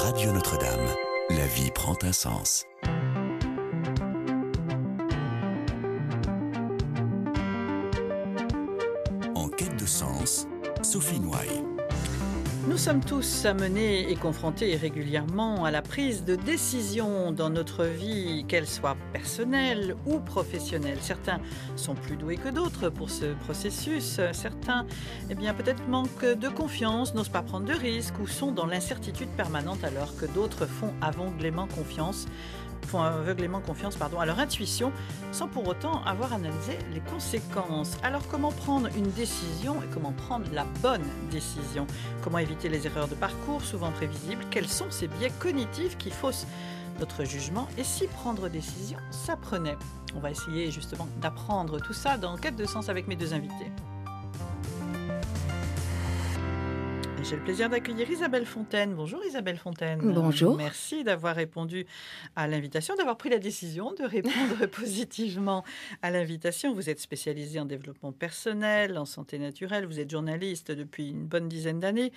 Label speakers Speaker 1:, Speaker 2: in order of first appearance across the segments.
Speaker 1: Radio Notre-Dame. La vie prend un sens. En quête de sens, Sophie Noailles.
Speaker 2: Nous sommes tous amenés et confrontés régulièrement à la prise de décision dans notre vie, qu'elle soit personnelle ou professionnelle. Certains sont plus doués que d'autres pour ce processus. Certains, peut-être manquent de confiance, n'osent pas prendre de risques ou sont dans l'incertitude permanente alors que d'autres font aveuglément confiance à leur intuition sans pour autant avoir analysé les conséquences. Alors comment prendre une décision et comment prendre la bonne décision? Comment éviter les erreurs de parcours souvent prévisibles? Quels sont ces biais cognitifs qui faussent notre jugement et si prendre décision s'apprenait? On va essayer justement d'apprendre tout ça dans Quête de sens avec mes deux invités. J'ai le plaisir d'accueillir Isabelle Fontaine. Bonjour Isabelle Fontaine.
Speaker 3: Bonjour.
Speaker 2: Merci d'avoir répondu à l'invitation, d'avoir pris la décision de répondre positivement à l'invitation. Vous êtes spécialisée en développement personnel, en santé naturelle. Vous êtes journaliste depuis une bonne dizaine d'années.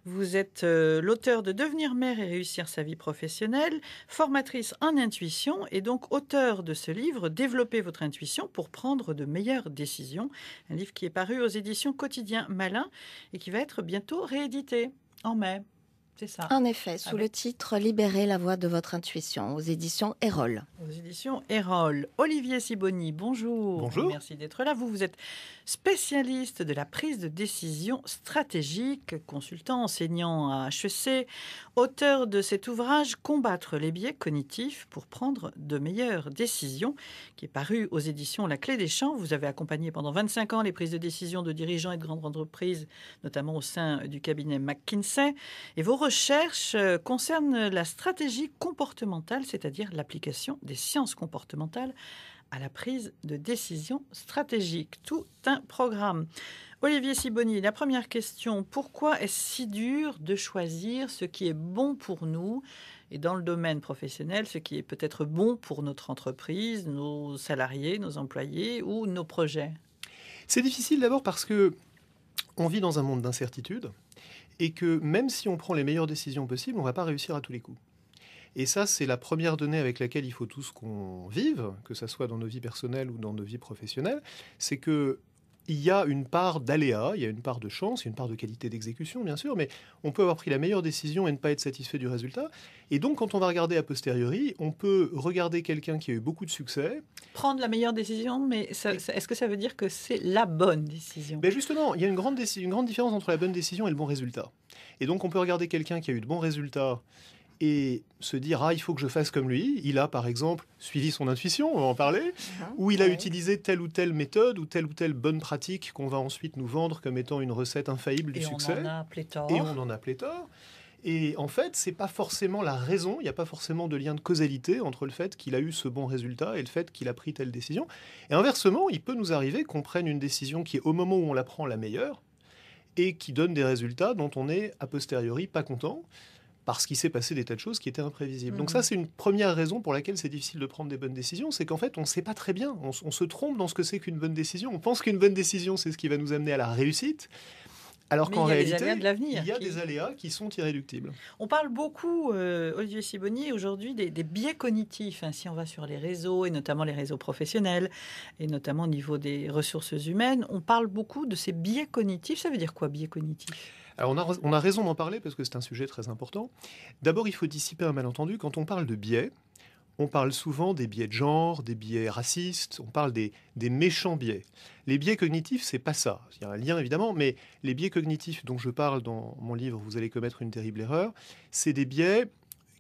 Speaker 2: Vous êtes l'auteur de Devenir mère et réussir sa vie professionnelle, formatrice en intuition et donc auteur de ce livre Développer votre intuition pour prendre de meilleures décisions. Un livre qui est paru aux éditions Quotidien Malin et qui va être bientôt réédité en mai, c'est ça.
Speaker 3: En effet, sous le titre « Libérez la voix de votre intuition » aux éditions Erol.
Speaker 2: Aux éditions Erol. Olivier Sibony, bonjour.
Speaker 4: Bonjour.
Speaker 2: Merci d'être là. Vous êtes spécialiste de la prise de décision stratégique, consultant, enseignant à HEC, auteur de cet ouvrage « Combattre les biais cognitifs pour prendre de meilleures décisions » qui est paru aux éditions La Clé des Champs. Vous avez accompagné pendant 25 ans les prises de décision de dirigeants et de grandes entreprises, notamment au sein du cabinet McKinsey. Et vos recherches concernent la stratégie comportementale, c'est-à-dire l'application des sciences comportementales à la prise de décision stratégique. Tout un programme. Olivier Sibony, la première question, pourquoi est-ce si dur de choisir ce qui est bon pour nous et dans le domaine professionnel, ce qui est peut-être bon pour notre entreprise, nos salariés, nos employés ou nos projets?
Speaker 4: C'est difficile d'abord parce que on vit dans un monde d'incertitude et que même si on prend les meilleures décisions possibles, on ne va pas réussir à tous les coups. Et ça, c'est la première donnée avec laquelle il faut tous qu'on vive, que ce soit dans nos vies personnelles ou dans nos vies professionnelles, c'est que il y a une part d'aléa, il y a une part de chance, il y a une part de qualité d'exécution, bien sûr, mais on peut avoir pris la meilleure décision et ne pas être satisfait du résultat. Et donc, quand on va regarder a posteriori, on peut regarder quelqu'un qui a eu beaucoup de succès.
Speaker 2: Prendre la meilleure décision, mais est-ce que ça veut dire que c'est la bonne décision?
Speaker 4: Ben justement, il y a une grande différence entre la bonne décision et le bon résultat. Et donc, on peut regarder quelqu'un qui a eu de bons résultats et se dire « Ah, il faut que je fasse comme lui ». Il a, par exemple, suivi son intuition, on va en parler, ou il a utilisé telle ou telle méthode ou telle bonne pratique qu'on va ensuite nous vendre comme étant une recette infaillible du succès.
Speaker 2: Et on en a pléthore.
Speaker 4: Et on en a pléthore. Et en fait, c'est pas forcément la raison, il n'y a pas forcément de lien de causalité entre le fait qu'il a eu ce bon résultat et le fait qu'il a pris telle décision. Et inversement, il peut nous arriver qu'on prenne une décision qui est au moment où on la prend la meilleure et qui donne des résultats dont on est a posteriori pas content, parce qu'il s'est passé des tas de choses qui étaient imprévisibles. Donc ça, c'est une première raison pour laquelle c'est difficile de prendre des bonnes décisions, c'est qu'en fait, on ne sait pas très bien, on se trompe dans ce que c'est qu'une bonne décision. On pense qu'une bonne décision, c'est ce qui va nous amener à la réussite, alors qu'en réalité, il y a des aléas qui sont irréductibles.
Speaker 2: On parle beaucoup, Olivier Sibony, aujourd'hui des biais cognitifs. Si on va sur les réseaux, et notamment les réseaux professionnels, et notamment au niveau des ressources humaines, on parle beaucoup de ces biais cognitifs. Ça veut dire quoi, biais cognitifs ?
Speaker 4: Alors on a raison d'en parler parce que c'est un sujet très important. D'abord, il faut dissiper un malentendu. Quand on parle de biais, on parle souvent des biais de genre, des biais racistes, on parle des méchants biais. Les biais cognitifs, c'est pas ça. Il y a un lien évidemment, mais les biais cognitifs dont je parle dans mon livre « Vous allez commettre une terrible erreur », c'est des biais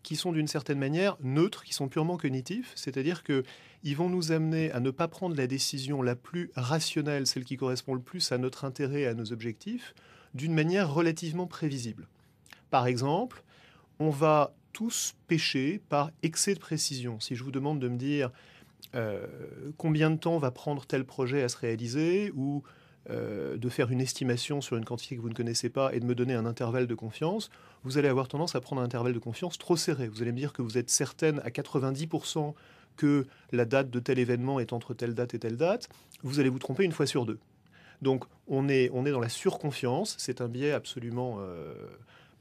Speaker 4: qui sont d'une certaine manière neutres, qui sont purement cognitifs, c'est-à-dire qu'ils vont nous amener à ne pas prendre la décision la plus rationnelle, celle qui correspond le plus à notre intérêt et à nos objectifs, d'une manière relativement prévisible. Par exemple, on va tous pécher par excès de précision. Si je vous demande de me dire combien de temps va prendre tel projet à se réaliser, ou de faire une estimation sur une quantité que vous ne connaissez pas et de me donner un intervalle de confiance, vous allez avoir tendance à prendre un intervalle de confiance trop serré. Vous allez me dire que vous êtes certaine à 90% que la date de tel événement est entre telle date et telle date. Vous allez vous tromper une fois sur deux. Donc on est dans la surconfiance, c'est un biais absolument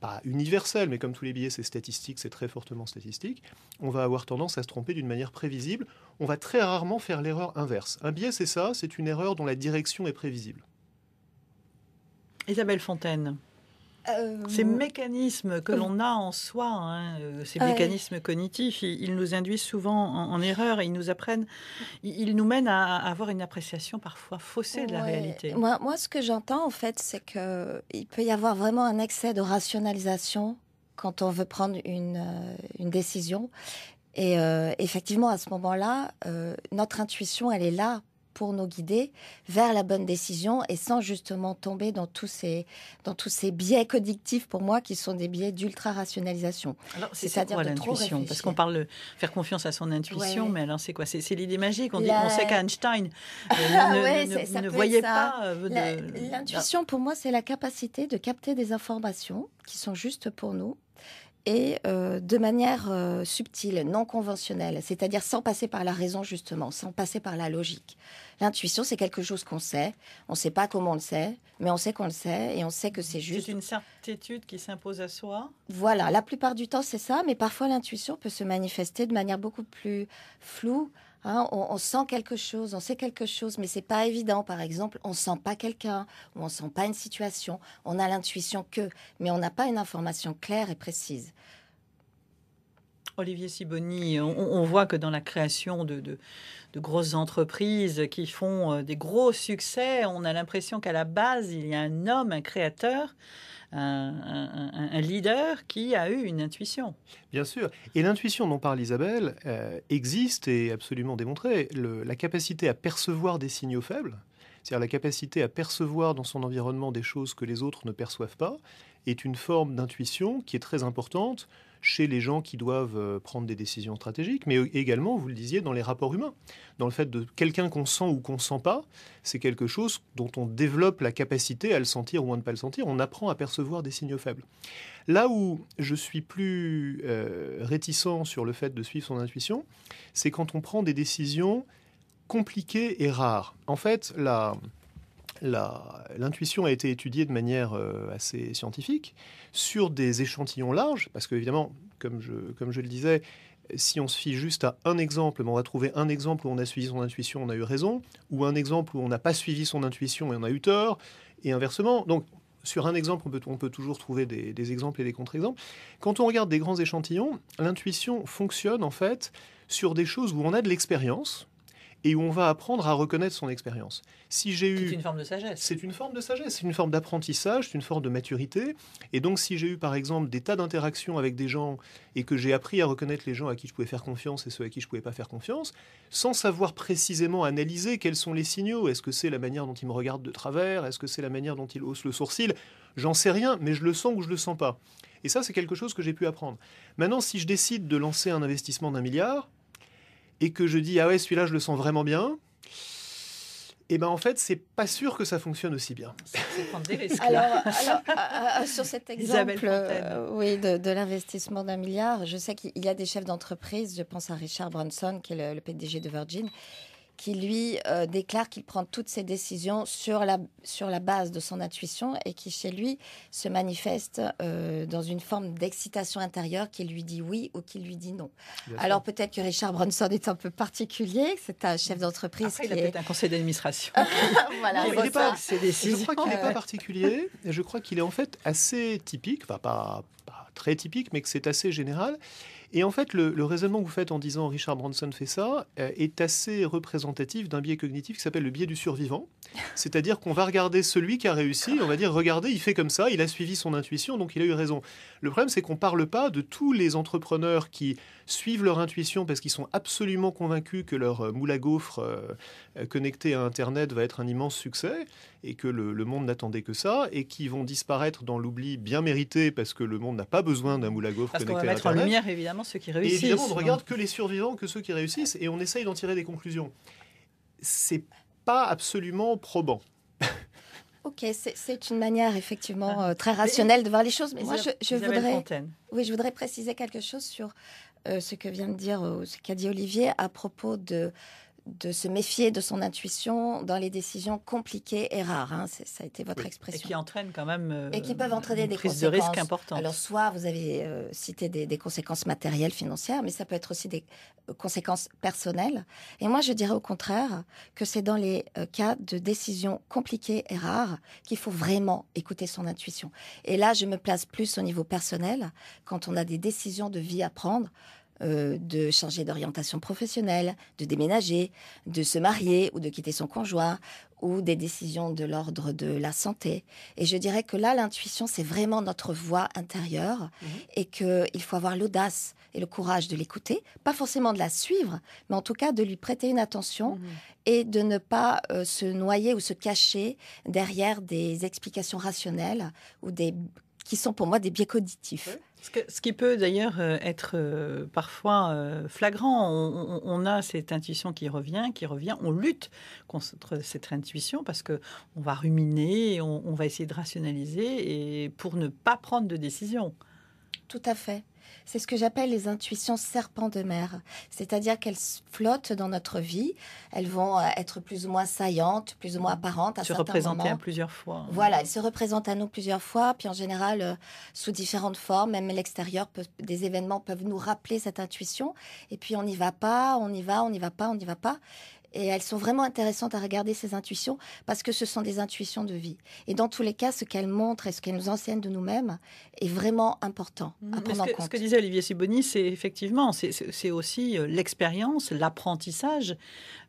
Speaker 4: pas universel, mais comme tous les biais, c'est statistique, c'est très fortement statistique, on va avoir tendance à se tromper d'une manière prévisible. On va très rarement faire l'erreur inverse. Un biais, c'est ça, c'est une erreur dont la direction est prévisible.
Speaker 2: Isabelle Fontaine. Ces mécanismes que l'on a en soi, hein, ces mécanismes cognitifs, ils nous induisent souvent en erreur, ils nous apprennent, ils nous mènent à avoir une appréciation parfois faussée de la réalité.
Speaker 3: Moi, ce que j'entends, en fait, c'est qu'il peut y avoir vraiment un excès de rationalisation quand on veut prendre une décision. Et effectivement, à ce moment-là, notre intuition, elle est là pour nous guider vers la bonne décision et sans justement tomber dans tous ces biais cognitifs, pour moi, qui sont des biais d'ultra-rationalisation.
Speaker 2: Alors, c'est-à-dire quoi l'intuition? Parce qu'on parle de faire confiance à son intuition, mais alors c'est quoi? C'est l'idée magique. On sait qu'Einstein ne voyait pas...
Speaker 3: L'intuition, pour moi, c'est la capacité de capter des informations qui sont justes pour nous, et de manière subtile, non conventionnelle, c'est-à-dire sans passer par la raison, justement, sans passer par la logique. L'intuition, c'est quelque chose qu'on sait. On ne sait pas comment on le sait, mais on sait qu'on le sait et on sait que c'est juste.
Speaker 2: C'est une certitude qui s'impose à soi.
Speaker 3: Voilà, la plupart du temps, c'est ça, mais parfois l'intuition peut se manifester de manière beaucoup plus floue. Hein, on sent quelque chose, on sait quelque chose, mais c'est pas évident. Par exemple, on sent pas quelqu'un ou on sent pas une situation. On a l'intuition mais on n'a pas une information claire et précise.
Speaker 2: Olivier Sibony, on voit que dans la création de grosses entreprises qui font des gros succès, on a l'impression qu'à la base, il y a un homme, un créateur, un leader qui a eu une intuition.
Speaker 4: Bien sûr. Et l'intuition dont parle Isabelle existe et est absolument démontrée. La capacité à percevoir des signaux faibles, c'est-à-dire la capacité à percevoir dans son environnement des choses que les autres ne perçoivent pas, est une forme d'intuition qui est très importante chez les gens qui doivent prendre des décisions stratégiques, mais également, vous le disiez, dans les rapports humains. Dans le fait de quelqu'un qu'on sent ou qu'on ne sent pas, c'est quelque chose dont on développe la capacité à le sentir ou à ne pas le sentir. On apprend à percevoir des signaux faibles. Là où je suis plus réticent sur le fait de suivre son intuition, c'est quand on prend des décisions compliquées et rares. En fait, l'intuition a été étudiée de manière assez scientifique sur des échantillons larges, parce qu'évidemment, comme je le disais, si on se fie juste à un exemple, on va trouver un exemple où on a suivi son intuition, on a eu raison, ou un exemple où on n'a pas suivi son intuition et on a eu tort, et inversement. Donc, sur un exemple, on peut toujours trouver des exemples et des contre-exemples. Quand on regarde des grands échantillons, l'intuition fonctionne en fait sur des choses où on a de l'expérience, et où on va apprendre à reconnaître son expérience.
Speaker 2: C'est une forme de sagesse.
Speaker 4: C'est une forme de sagesse, c'est une forme d'apprentissage, c'est une forme de maturité. Et donc, si j'ai eu, par exemple, des tas d'interactions avec des gens et que j'ai appris à reconnaître les gens à qui je pouvais faire confiance et ceux à qui je ne pouvais pas faire confiance, sans savoir précisément analyser quels sont les signaux, est-ce que c'est la manière dont ils me regardent de travers, est-ce que c'est la manière dont ils haussent le sourcil, j'en sais rien, mais je le sens ou je le sens pas. Et ça, c'est quelque chose que j'ai pu apprendre. Maintenant, si je décide de lancer un investissement d'1 milliard, et que je dis, ah ouais, celui-là, je le sens vraiment bien, et ben en fait, c'est pas sûr que ça fonctionne aussi bien.
Speaker 2: C'est prendre des risques.
Speaker 3: Alors, sur cet exemple de l'investissement d'1 milliard, je sais qu'il y a des chefs d'entreprise, je pense à Richard Branson, qui est le PDG de Virgin, qui lui déclare qu'il prend toutes ses décisions sur la base de son intuition et qui chez lui se manifeste dans une forme d'excitation intérieure qui lui dit oui ou qui lui dit non. Alors peut-être que Richard Branson est un peu particulier, c'est un chef d'entreprise.
Speaker 2: Après, il a peut-être un conseil d'administration.
Speaker 3: Voilà,
Speaker 4: je crois qu'il n'est pas particulier, et je crois qu'il est en fait assez typique, enfin pas très typique, mais que c'est assez général. Et en fait, le raisonnement que vous faites en disant Richard Branson fait ça est assez représentatif d'un biais cognitif qui s'appelle le biais du survivant. C'est-à-dire qu'on va regarder celui qui a réussi, on va dire, regardez, il fait comme ça, il a suivi son intuition, donc il a eu raison. Le problème, c'est qu'on ne parle pas de tous les entrepreneurs qui suivent leur intuition parce qu'ils sont absolument convaincus que leur moule à gaufres connecté à Internet va être un immense succès et que le monde n'attendait que ça et qui vont disparaître dans l'oubli bien mérité parce que le monde n'a pas besoin d'un moule à gaufres connecté à Internet.
Speaker 2: Parce qu'on va mettre en lumière, évidemment, ceux qui réussissent.
Speaker 4: Et évidemment, on ne regarde que les survivants, que ceux qui réussissent et on essaye d'en tirer des conclusions. C'est pas absolument probant.
Speaker 3: Ok, c'est une manière effectivement très rationnelle de voir les choses. Mais moi, je voudrais préciser quelque chose sur ce que vient de dire, ce qu'a dit Olivier à propos de se méfier de son intuition dans les décisions compliquées et rares. Hein. Ça a été votre expression.
Speaker 2: Et qui entraînent quand même
Speaker 3: et qui peuvent entraîner des
Speaker 2: prises
Speaker 3: conséquences
Speaker 2: de risque importantes.
Speaker 3: Alors, soit vous avez cité des conséquences matérielles, financières, mais ça peut être aussi des conséquences personnelles. Et moi, je dirais au contraire que c'est dans les cas de décisions compliquées et rares qu'il faut vraiment écouter son intuition. Et là, je me place plus au niveau personnel, quand on a des décisions de vie à prendre, de changer d'orientation professionnelle, de déménager, de se marier ou de quitter son conjoint, ou des décisions de l'ordre de la santé. Et je dirais que là, l'intuition, c'est vraiment notre voix intérieure et qu'il faut avoir l'audace et le courage de l'écouter, pas forcément de la suivre, mais en tout cas de lui prêter une attention et de ne pas se noyer ou se cacher derrière des explications rationnelles ou qui sont pour moi des biais cognitifs.
Speaker 2: Ce qui peut d'ailleurs être parfois flagrant. On a cette intuition qui revient, on lutte contre cette intuition parce qu'on va ruminer, on va essayer de rationaliser et pour ne pas prendre de décision.
Speaker 3: Tout à fait. C'est ce que j'appelle les intuitions serpents de mer. C'est-à-dire qu'elles flottent dans notre vie. Elles vont être plus ou moins saillantes, plus ou moins apparentes à certains moments. Se représenter
Speaker 2: à plusieurs fois.
Speaker 3: Voilà, elles se représentent à nous plusieurs fois. Puis en général, sous différentes formes, même à l'extérieur, des événements peuvent nous rappeler cette intuition. Et puis on n'y va pas, on y va, on n'y va pas, on n'y va pas. Et elles sont vraiment intéressantes à regarder, ces intuitions, parce que ce sont des intuitions de vie. Et dans tous les cas, ce qu'elles montrent et ce qu'elles nous enseignent de nous-mêmes est vraiment important à prendre en compte.
Speaker 2: Ce que disait Olivier Sibony, c'est effectivement, c'est aussi l'expérience, l'apprentissage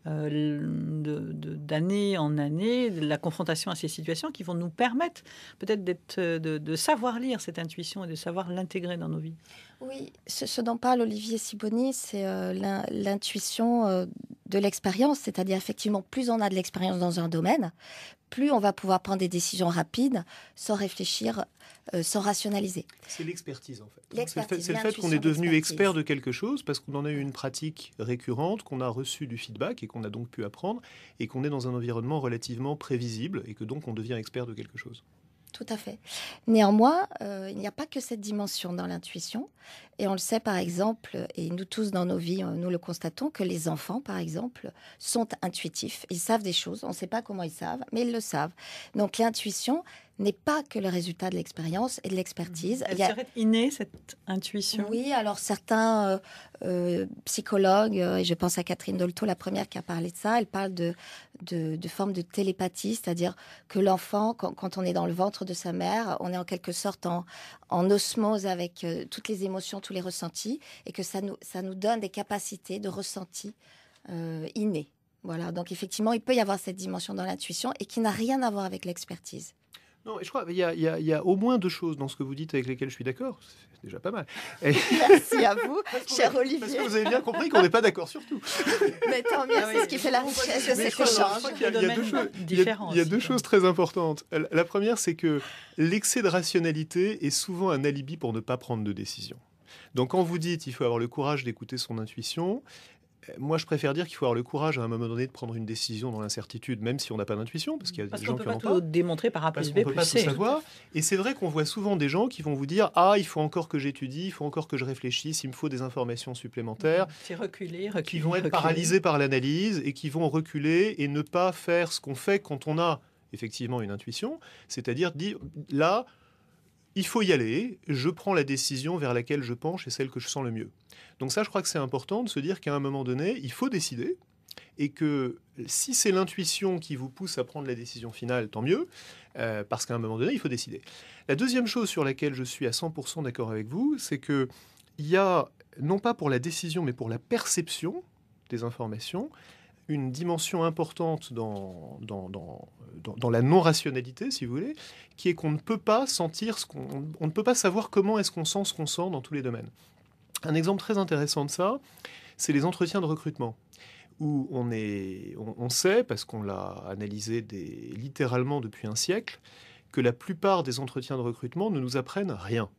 Speaker 2: d'année en année, la confrontation à ces situations qui vont nous permettre peut-être de savoir lire cette intuition et de savoir l'intégrer dans nos vies.
Speaker 3: Oui, ce dont parle Olivier Sibony, c'est l'intuition de l'expérience, c'est-à-dire effectivement, plus on a de l'expérience dans un domaine, plus on va pouvoir prendre des décisions rapides, sans réfléchir, sans rationaliser.
Speaker 4: C'est l'expertise en fait.
Speaker 3: L'expertise,
Speaker 4: c'est le fait qu'on est devenu expert de quelque chose parce qu'on en a eu une pratique récurrente, qu'on a reçu du feedback et qu'on a donc pu apprendre, et qu'on est dans un environnement relativement prévisible et que donc on devient expert de quelque chose.
Speaker 3: Tout à fait. Néanmoins, il n'y a pas que cette dimension dans l'intuition. Et on le sait, par exemple, et nous tous dans nos vies, nous le constatons, que les enfants, par exemple, sont intuitifs. Ils savent des choses. On ne sait pas comment ils savent, mais ils le savent. Donc l'intuition n'est pas que le résultat de l'expérience et de l'expertise.
Speaker 2: Elle serait innée, cette intuition?
Speaker 3: Oui, alors certains psychologues, et je pense à Catherine Dolto, la première qui a parlé de ça, elle parle de forme de télépathie, c'est-à-dire que l'enfant, quand on est dans le ventre de sa mère, on est en quelque sorte en osmose avec toutes les émotions, tous les ressentis, et que ça nous donne des capacités de ressenti innées. Voilà, donc effectivement, il peut y avoir cette dimension dans l'intuition et qui n'a rien à voir avec l'expertise.
Speaker 4: Non, et je crois qu'il y a au moins deux choses dans ce que vous dites avec lesquelles je suis d'accord. C'est déjà pas mal.
Speaker 3: Merci à vous, cher Olivier.
Speaker 4: Parce que vous avez bien compris qu'on n'est pas d'accord sur tout.
Speaker 3: Mais tant mieux, c'est ce qui fait la richesse de cet échange.
Speaker 4: Il y a deux choses très importantes. La première, c'est que l'excès de rationalité est souvent un alibi pour ne pas prendre de décision. Donc quand vous dites qu'il faut avoir le courage d'écouter son intuition, moi, je préfère dire qu'il faut avoir le courage à un moment donné de prendre une décision dans l'incertitude, même si on n'a pas d'intuition, parce qu'il y a des gens qui n'en ont pas.
Speaker 2: Parce qu'on ne peut pas tout démontrer par A plus B plus C.
Speaker 4: Savoir. Et c'est vrai qu'on voit souvent des gens qui vont vous dire « Ah, il faut encore que j'étudie, il faut encore que je réfléchisse, il me faut des informations supplémentaires. »
Speaker 2: C'est reculer.
Speaker 4: Qui vont être paralysés par l'analyse et qui vont reculer et ne pas faire ce qu'on fait quand on a effectivement une intuition, c'est-à-dire dire « Là, il faut y aller, je prends la décision vers laquelle je penche et celle que je sens le mieux. » Donc ça, je crois que c'est important de se dire qu'à un moment donné, il faut décider et que si c'est l'intuition qui vous pousse à prendre la décision finale, tant mieux, parce qu'à un moment donné, il faut décider. La deuxième chose sur laquelle je suis à 100% d'accord avec vous, c'est qu'il y a, non pas pour la décision, mais pour la perception des informations, une dimension importante dans la non-rationalité, si vous voulez, qui est qu'on ne peut pas sentir on ne peut pas savoir comment est-ce qu'on sent ce qu'on sent dans tous les domaines. Un exemple très intéressant de ça, c'est les entretiens de recrutement, où on sait, parce qu'on l'a analysé littéralement depuis un siècle, que la plupart des entretiens de recrutement ne nous apprennent rien.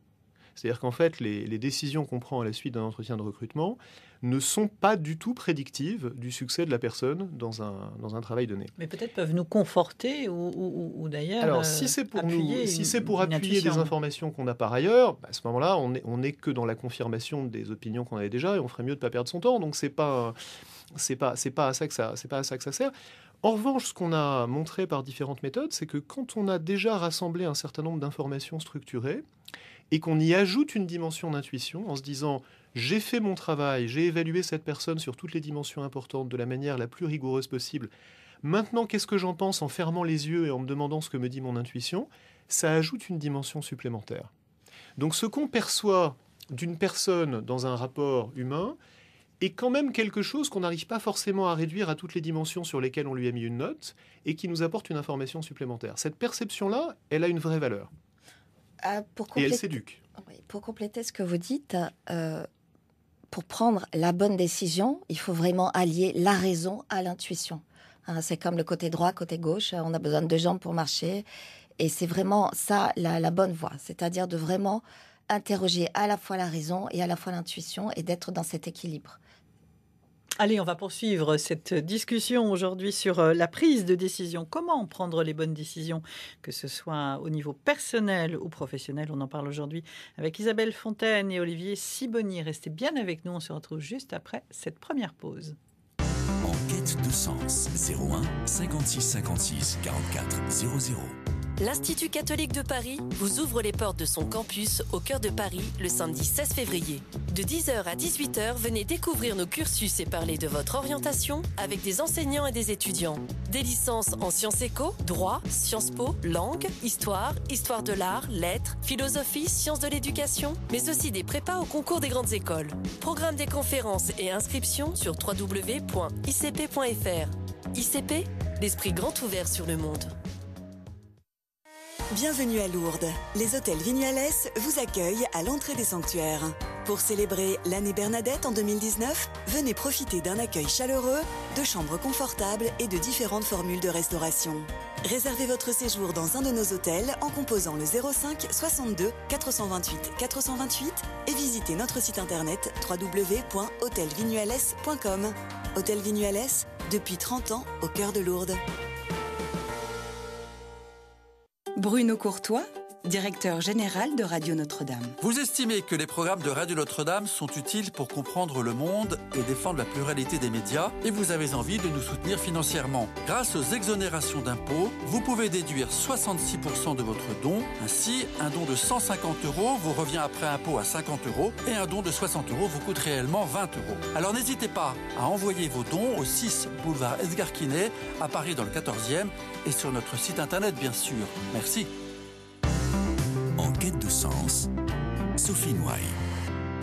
Speaker 4: C'est-à-dire qu'en fait, les décisions qu'on prend à la suite d'un entretien de recrutement ne sont pas du tout prédictives du succès de la personne dans un travail donné.
Speaker 2: Mais peut-être peuvent nous conforter ou d'ailleurs
Speaker 4: Alors, si c'est pour appuyer des informations qu'on a par ailleurs, à ce moment-là, on n'est que dans la confirmation des opinions qu'on avait déjà et on ferait mieux de ne pas perdre son temps. Donc, c'est pas à ça que ça sert. En revanche, ce qu'on a montré par différentes méthodes, c'est que quand on a déjà rassemblé un certain nombre d'informations structurées et qu'on y ajoute une dimension d'intuition en se disant « j'ai fait mon travail, j'ai évalué cette personne sur toutes les dimensions importantes de la manière la plus rigoureuse possible, maintenant qu'est-ce que j'en pense en fermant les yeux et en me demandant ce que me dit mon intuition ?» ça ajoute une dimension supplémentaire. Donc ce qu'on perçoit d'une personne dans un rapport humain est quand même quelque chose qu'on n'arrive pas forcément à réduire à toutes les dimensions sur lesquelles on lui a mis une note et qui nous apporte une information supplémentaire. Cette perception-là, elle a une vraie valeur. Et elle s'éduque.
Speaker 3: Oui, pour compléter ce que vous dites, pour prendre la bonne décision, il faut vraiment allier la raison à l'intuition. C'est comme le côté droit, côté gauche. On a besoin de deux jambes pour marcher. Et c'est vraiment ça la bonne voie. C'est-à-dire de vraiment interroger à la fois la raison et à la fois l'intuition et d'être dans cet équilibre.
Speaker 2: Allez, on va poursuivre cette discussion aujourd'hui sur la prise de décision. Comment prendre les bonnes décisions, que ce soit au niveau personnel ou professionnel. On en parle aujourd'hui avec Isabelle Fontaine et Olivier Sibony. Restez bien avec nous, on se retrouve juste après cette première pause.
Speaker 1: En quête de sens, 01 56 56 44 00.
Speaker 5: L'Institut catholique de Paris vous ouvre les portes de son campus au cœur de Paris le samedi 16 février. De 10h à 18h, venez découvrir nos cursus et parler de votre orientation avec des enseignants et des étudiants. Des licences en sciences éco, droit, sciences po, langue, histoire de l'art, lettres, philosophie, sciences de l'éducation, mais aussi des prépas au concours des grandes écoles. Programme des conférences et inscriptions sur www.icp.fr. ICP, l'esprit grand ouvert sur le monde.
Speaker 6: Bienvenue à Lourdes. Les hôtels Vignales vous accueillent à l'entrée des sanctuaires. Pour célébrer l'année Bernadette en 2019, venez profiter d'un accueil chaleureux, de chambres confortables et de différentes formules de restauration. Réservez votre séjour dans un de nos hôtels en composant le 05 62 428 428 et visitez notre site internet www.hotelvignuales.com. Hôtel Vignales, depuis 30 ans au cœur de Lourdes.
Speaker 7: Bruno Courtois, directeur général de Radio Notre-Dame.
Speaker 8: Vous estimez que les programmes de Radio Notre-Dame sont utiles pour comprendre le monde et défendre la pluralité des médias et vous avez envie de nous soutenir financièrement. Grâce aux exonérations d'impôts, vous pouvez déduire 66% de votre don. Ainsi, un don de 150 € vous revient après impôt à 50 € et un don de 60 € vous coûte réellement 20 €. Alors n'hésitez pas à envoyer vos dons au 6 boulevard Edgar Quinet à Paris dans le 14e et sur notre site internet bien sûr. Merci.
Speaker 1: En quête de sens, Sophie Noailles.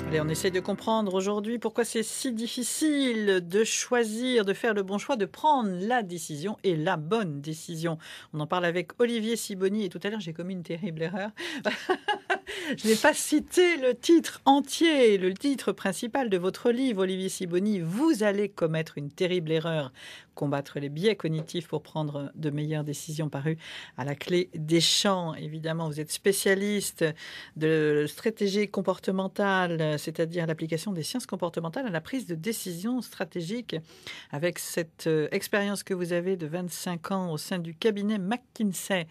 Speaker 2: Allez, on essaie de comprendre aujourd'hui pourquoi c'est si difficile de choisir, de faire le bon choix, de prendre la décision et la bonne décision. On en parle avec Olivier Sibony et tout à l'heure j'ai commis une terrible erreur. Je n'ai pas cité le titre entier, le titre principal de votre livre, Olivier Sibony. Vous allez commettre une terrible erreur. Combattre les biais cognitifs pour prendre de meilleures décisions, paru à la Clé des Champs. Évidemment, vous êtes spécialiste de stratégie comportementale, c'est-à-dire l'application des sciences comportementales à la prise de décision stratégique. Avec cette expérience que vous avez de 25 ans au sein du cabinet McKinsey.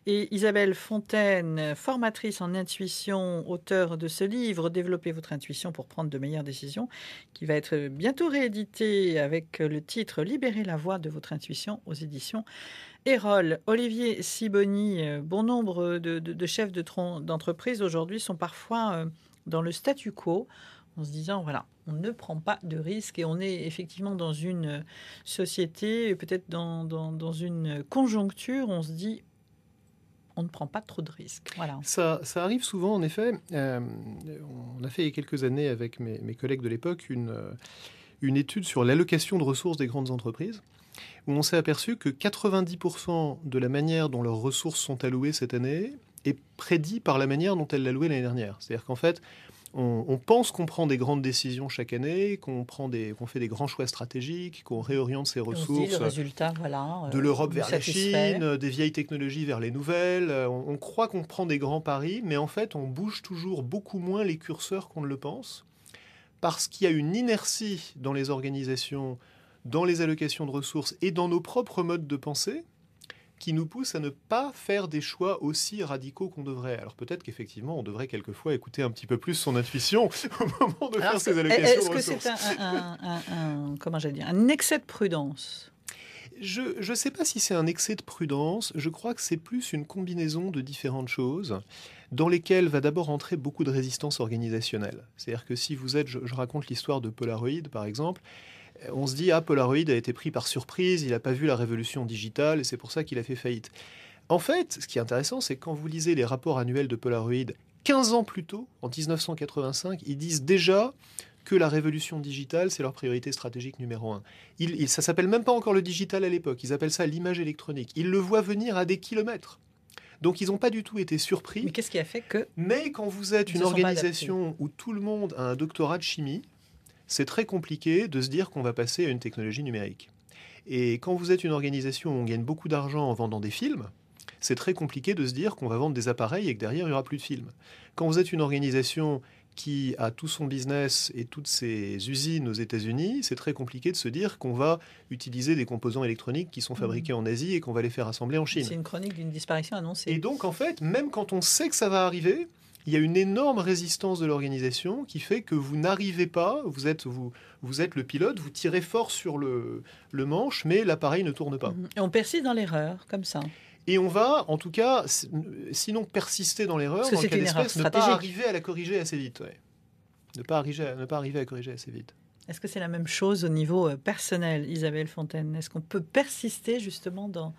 Speaker 2: Et Isabelle Fontaine, formatrice en intuition, auteure de ce livre, Développer votre intuition pour prendre de meilleures décisions, qui va être bientôt réédité avec le titre Libérer la voix de votre intuition aux éditions Erol. Olivier Sibony, bon nombre de chefs d'entreprise aujourd'hui sont parfois dans le statu quo en se disant voilà, on ne prend pas de risques et on est effectivement dans une société, peut-être dans une conjoncture, on se dit on ne prend pas trop de risques. Voilà.
Speaker 4: Ça arrive souvent, en effet. On a fait il y a quelques années avec mes collègues de l'époque une étude sur l'allocation de ressources des grandes entreprises, où on s'est aperçu que 90% de la manière dont leurs ressources sont allouées cette année est prédit par la manière dont elles l'allouaient l'année dernière. C'est-à-dire qu'en fait, On pense qu'on prend des grandes décisions chaque année, qu'on fait des grands choix stratégiques, qu'on réoriente ses ressources
Speaker 2: le résultat, voilà,
Speaker 4: de l'Europe vers la
Speaker 2: satisfait.
Speaker 4: Chine, des vieilles technologies vers les nouvelles. On croit qu'on prend des grands paris, mais en fait, on bouge toujours beaucoup moins les curseurs qu'on ne le pense, parce qu'il y a une inertie dans les organisations, dans les allocations de ressources et dans nos propres modes de pensée, qui nous pousse à ne pas faire des choix aussi radicaux qu'on devrait. Alors peut-être qu'effectivement, on devrait quelquefois écouter un petit peu plus son intuition au moment de faire ses allocations de ressources.
Speaker 2: Est-ce que c'est un excès de prudence ?
Speaker 4: Je ne sais pas si c'est un excès de prudence. Je crois que c'est plus une combinaison de différentes choses dans lesquelles va d'abord entrer beaucoup de résistance organisationnelle. C'est-à-dire que si vous êtes... Je raconte l'histoire de Polaroid, par exemple. On se dit, Polaroid a été pris par surprise, il n'a pas vu la révolution digitale et c'est pour ça qu'il a fait faillite. En fait, ce qui est intéressant, c'est que quand vous lisez les rapports annuels de Polaroid, 15 ans plus tôt, en 1985, ils disent déjà que la révolution digitale, c'est leur priorité stratégique numéro 1. Ça ne s'appelle même pas encore le digital à l'époque, ils appellent ça l'image électronique. Ils le voient venir à des kilomètres. Donc, ils n'ont pas du tout été surpris.
Speaker 2: Mais qu'est-ce qui a fait que...
Speaker 4: Mais quand vous êtes une organisation où tout le monde a un doctorat de chimie, c'est très compliqué de se dire qu'on va passer à une technologie numérique. Et quand vous êtes une organisation où on gagne beaucoup d'argent en vendant des films, c'est très compliqué de se dire qu'on va vendre des appareils et que derrière, il n'y aura plus de films. Quand vous êtes une organisation qui a tout son business et toutes ses usines aux États-Unis, c'est très compliqué de se dire qu'on va utiliser des composants électroniques qui sont fabriqués en Asie et qu'on va les faire assembler en Chine.
Speaker 2: C'est une chronique d'une disparition annoncée.
Speaker 4: Et donc, en fait, même quand on sait que ça va arriver, il y a une énorme résistance de l'organisation qui fait que vous n'arrivez pas, vous êtes le pilote, vous tirez fort sur le manche, mais l'appareil ne tourne pas.
Speaker 2: Et on persiste dans l'erreur, comme ça.
Speaker 4: Et on va, en tout cas, sinon persister dans l'erreur, dans le cas d'espèce, ne pas arriver à la corriger assez vite. Ouais. Ne pas arriver à corriger assez vite.
Speaker 2: Est-ce que c'est la même chose au niveau personnel, Isabelle Fontaine ? Est-ce qu'on peut persister justement dans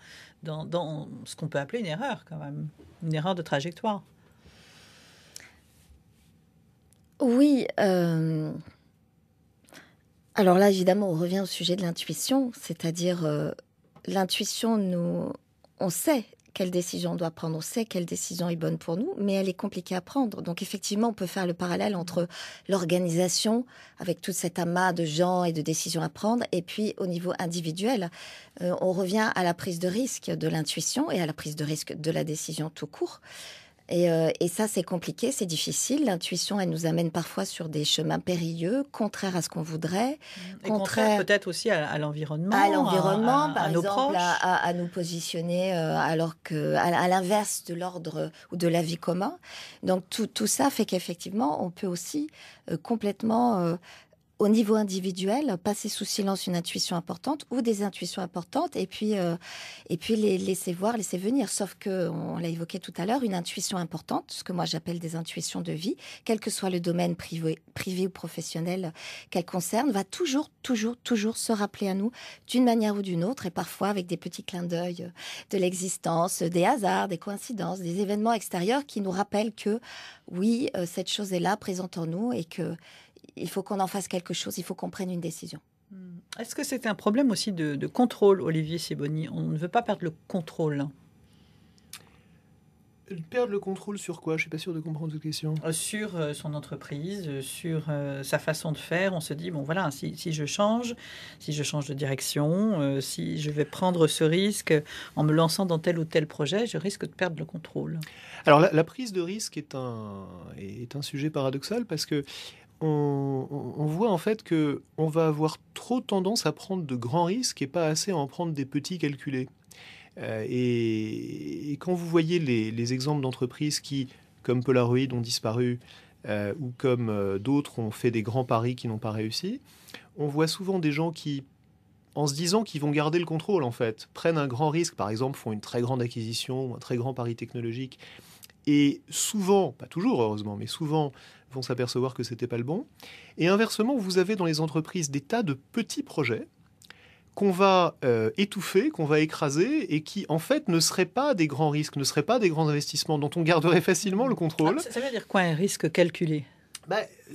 Speaker 2: ce qu'on peut appeler une erreur, quand même, une erreur de trajectoire ?
Speaker 3: Oui. Alors là, évidemment, on revient au sujet de l'intuition, c'est-à-dire l'intuition, on sait quelle décision on doit prendre, on sait quelle décision est bonne pour nous, mais elle est compliquée à prendre. Donc effectivement, on peut faire le parallèle entre l'organisation, avec tout cet amas de gens et de décisions à prendre, et puis au niveau individuel, on revient à la prise de risque de l'intuition et à la prise de risque de la décision tout court. Et ça, c'est compliqué, c'est difficile. L'intuition, elle nous amène parfois sur des chemins périlleux, contraires à ce qu'on voudrait.
Speaker 2: Contraires peut-être aussi à l'environnement.
Speaker 3: À l'environnement, par
Speaker 2: exemple,
Speaker 3: à nous positionner alors à l'inverse de l'ordre ou de la vie commun. Donc tout ça fait qu'effectivement, on peut aussi complètement... au niveau individuel, passer sous silence une intuition importante ou des intuitions importantes et puis les laisser voir, laisser venir. Sauf que, on l'a évoqué tout à l'heure, une intuition importante, ce que moi j'appelle des intuitions de vie, quel que soit le domaine privé ou professionnel qu'elle concerne, va toujours se rappeler à nous d'une manière ou d'une autre et parfois avec des petits clins d'œil de l'existence, des hasards, des coïncidences, des événements extérieurs qui nous rappellent que oui, cette chose est là, présente en nous et que il faut qu'on en fasse quelque chose, il faut qu'on prenne une décision.
Speaker 2: Est-ce que c'est un problème aussi de contrôle, Olivier Sibony ? On ne veut pas perdre le contrôle.
Speaker 4: Perdre le contrôle sur quoi ? Je ne suis pas sûr de comprendre cette question.
Speaker 2: Sur son entreprise, sur sa façon de faire. On se dit, bon voilà, si je change de direction, si je vais prendre ce risque en me lançant dans tel ou tel projet, je risque de perdre le contrôle.
Speaker 4: Alors la prise de risque est un sujet paradoxal parce que on voit en fait qu'on va avoir trop tendance à prendre de grands risques et pas assez à en prendre des petits calculés. Et quand vous voyez les exemples d'entreprises qui, comme Polaroid, ont disparu, ou comme d'autres ont fait des grands paris qui n'ont pas réussi, on voit souvent des gens qui, en se disant qu'ils vont garder le contrôle, en fait, prennent un grand risque, par exemple, font une très grande acquisition, un très grand pari technologique, et souvent, pas toujours heureusement, mais souvent vont s'apercevoir que c'était pas le bon. Et inversement, vous avez dans les entreprises des tas de petits projets qu'on va étouffer, qu'on va écraser, et qui, en fait, ne seraient pas des grands risques, ne seraient pas des grands investissements dont on garderait facilement le contrôle.
Speaker 2: Ça veut dire quoi, un risque calculé ?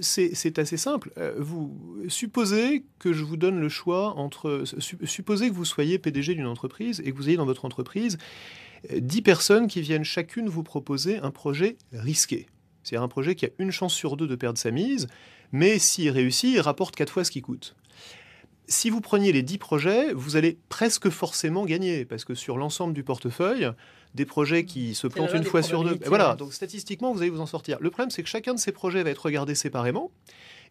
Speaker 4: C'est assez simple. Vous supposez que je vous donne le choix entre... Supposez que vous soyez PDG d'une entreprise et que vous ayez dans votre entreprise 10 personnes qui viennent chacune vous proposer un projet risqué. C'est-à-dire un projet qui a une chance sur 2 de perdre sa mise, mais s'il réussit, il rapporte 4 fois ce qu'il coûte. Si vous preniez les 10 projets, vous allez presque forcément gagner, parce que sur l'ensemble du portefeuille, des projets qui se plantent une fois sur 2, voilà, donc statistiquement, vous allez vous en sortir. Le problème, c'est que chacun de ces projets va être regardé séparément,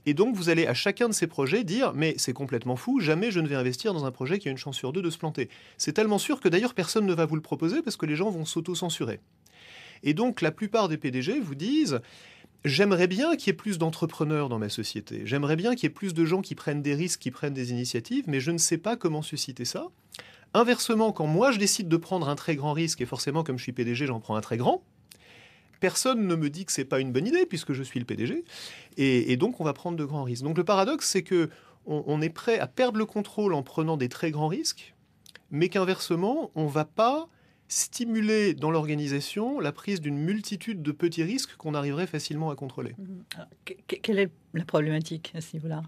Speaker 4: et donc vous allez à chacun de ces projets dire « mais c'est complètement fou, jamais je ne vais investir dans un projet qui a une chance sur 2 de se planter ». C'est tellement sûr que d'ailleurs personne ne va vous le proposer, parce que les gens vont s'auto-censurer. Et donc la plupart des PDG vous disent « j'aimerais bien qu'il y ait plus d'entrepreneurs dans ma société, j'aimerais bien qu'il y ait plus de gens qui prennent des risques, qui prennent des initiatives, mais je ne sais pas comment susciter ça ». Inversement, quand moi je décide de prendre un très grand risque, et forcément comme je suis PDG, j'en prends un très grand, personne ne me dit que c'est pas une bonne idée puisque je suis le PDG, et donc on va prendre de grands risques. Donc le paradoxe, c'est que on est prêt à perdre le contrôle en prenant des très grands risques, mais qu'inversement, on va pas stimuler dans l'organisation la prise d'une multitude de petits risques qu'on arriverait facilement à contrôler.
Speaker 2: Alors, quelle est la problématique à ce niveau-là ?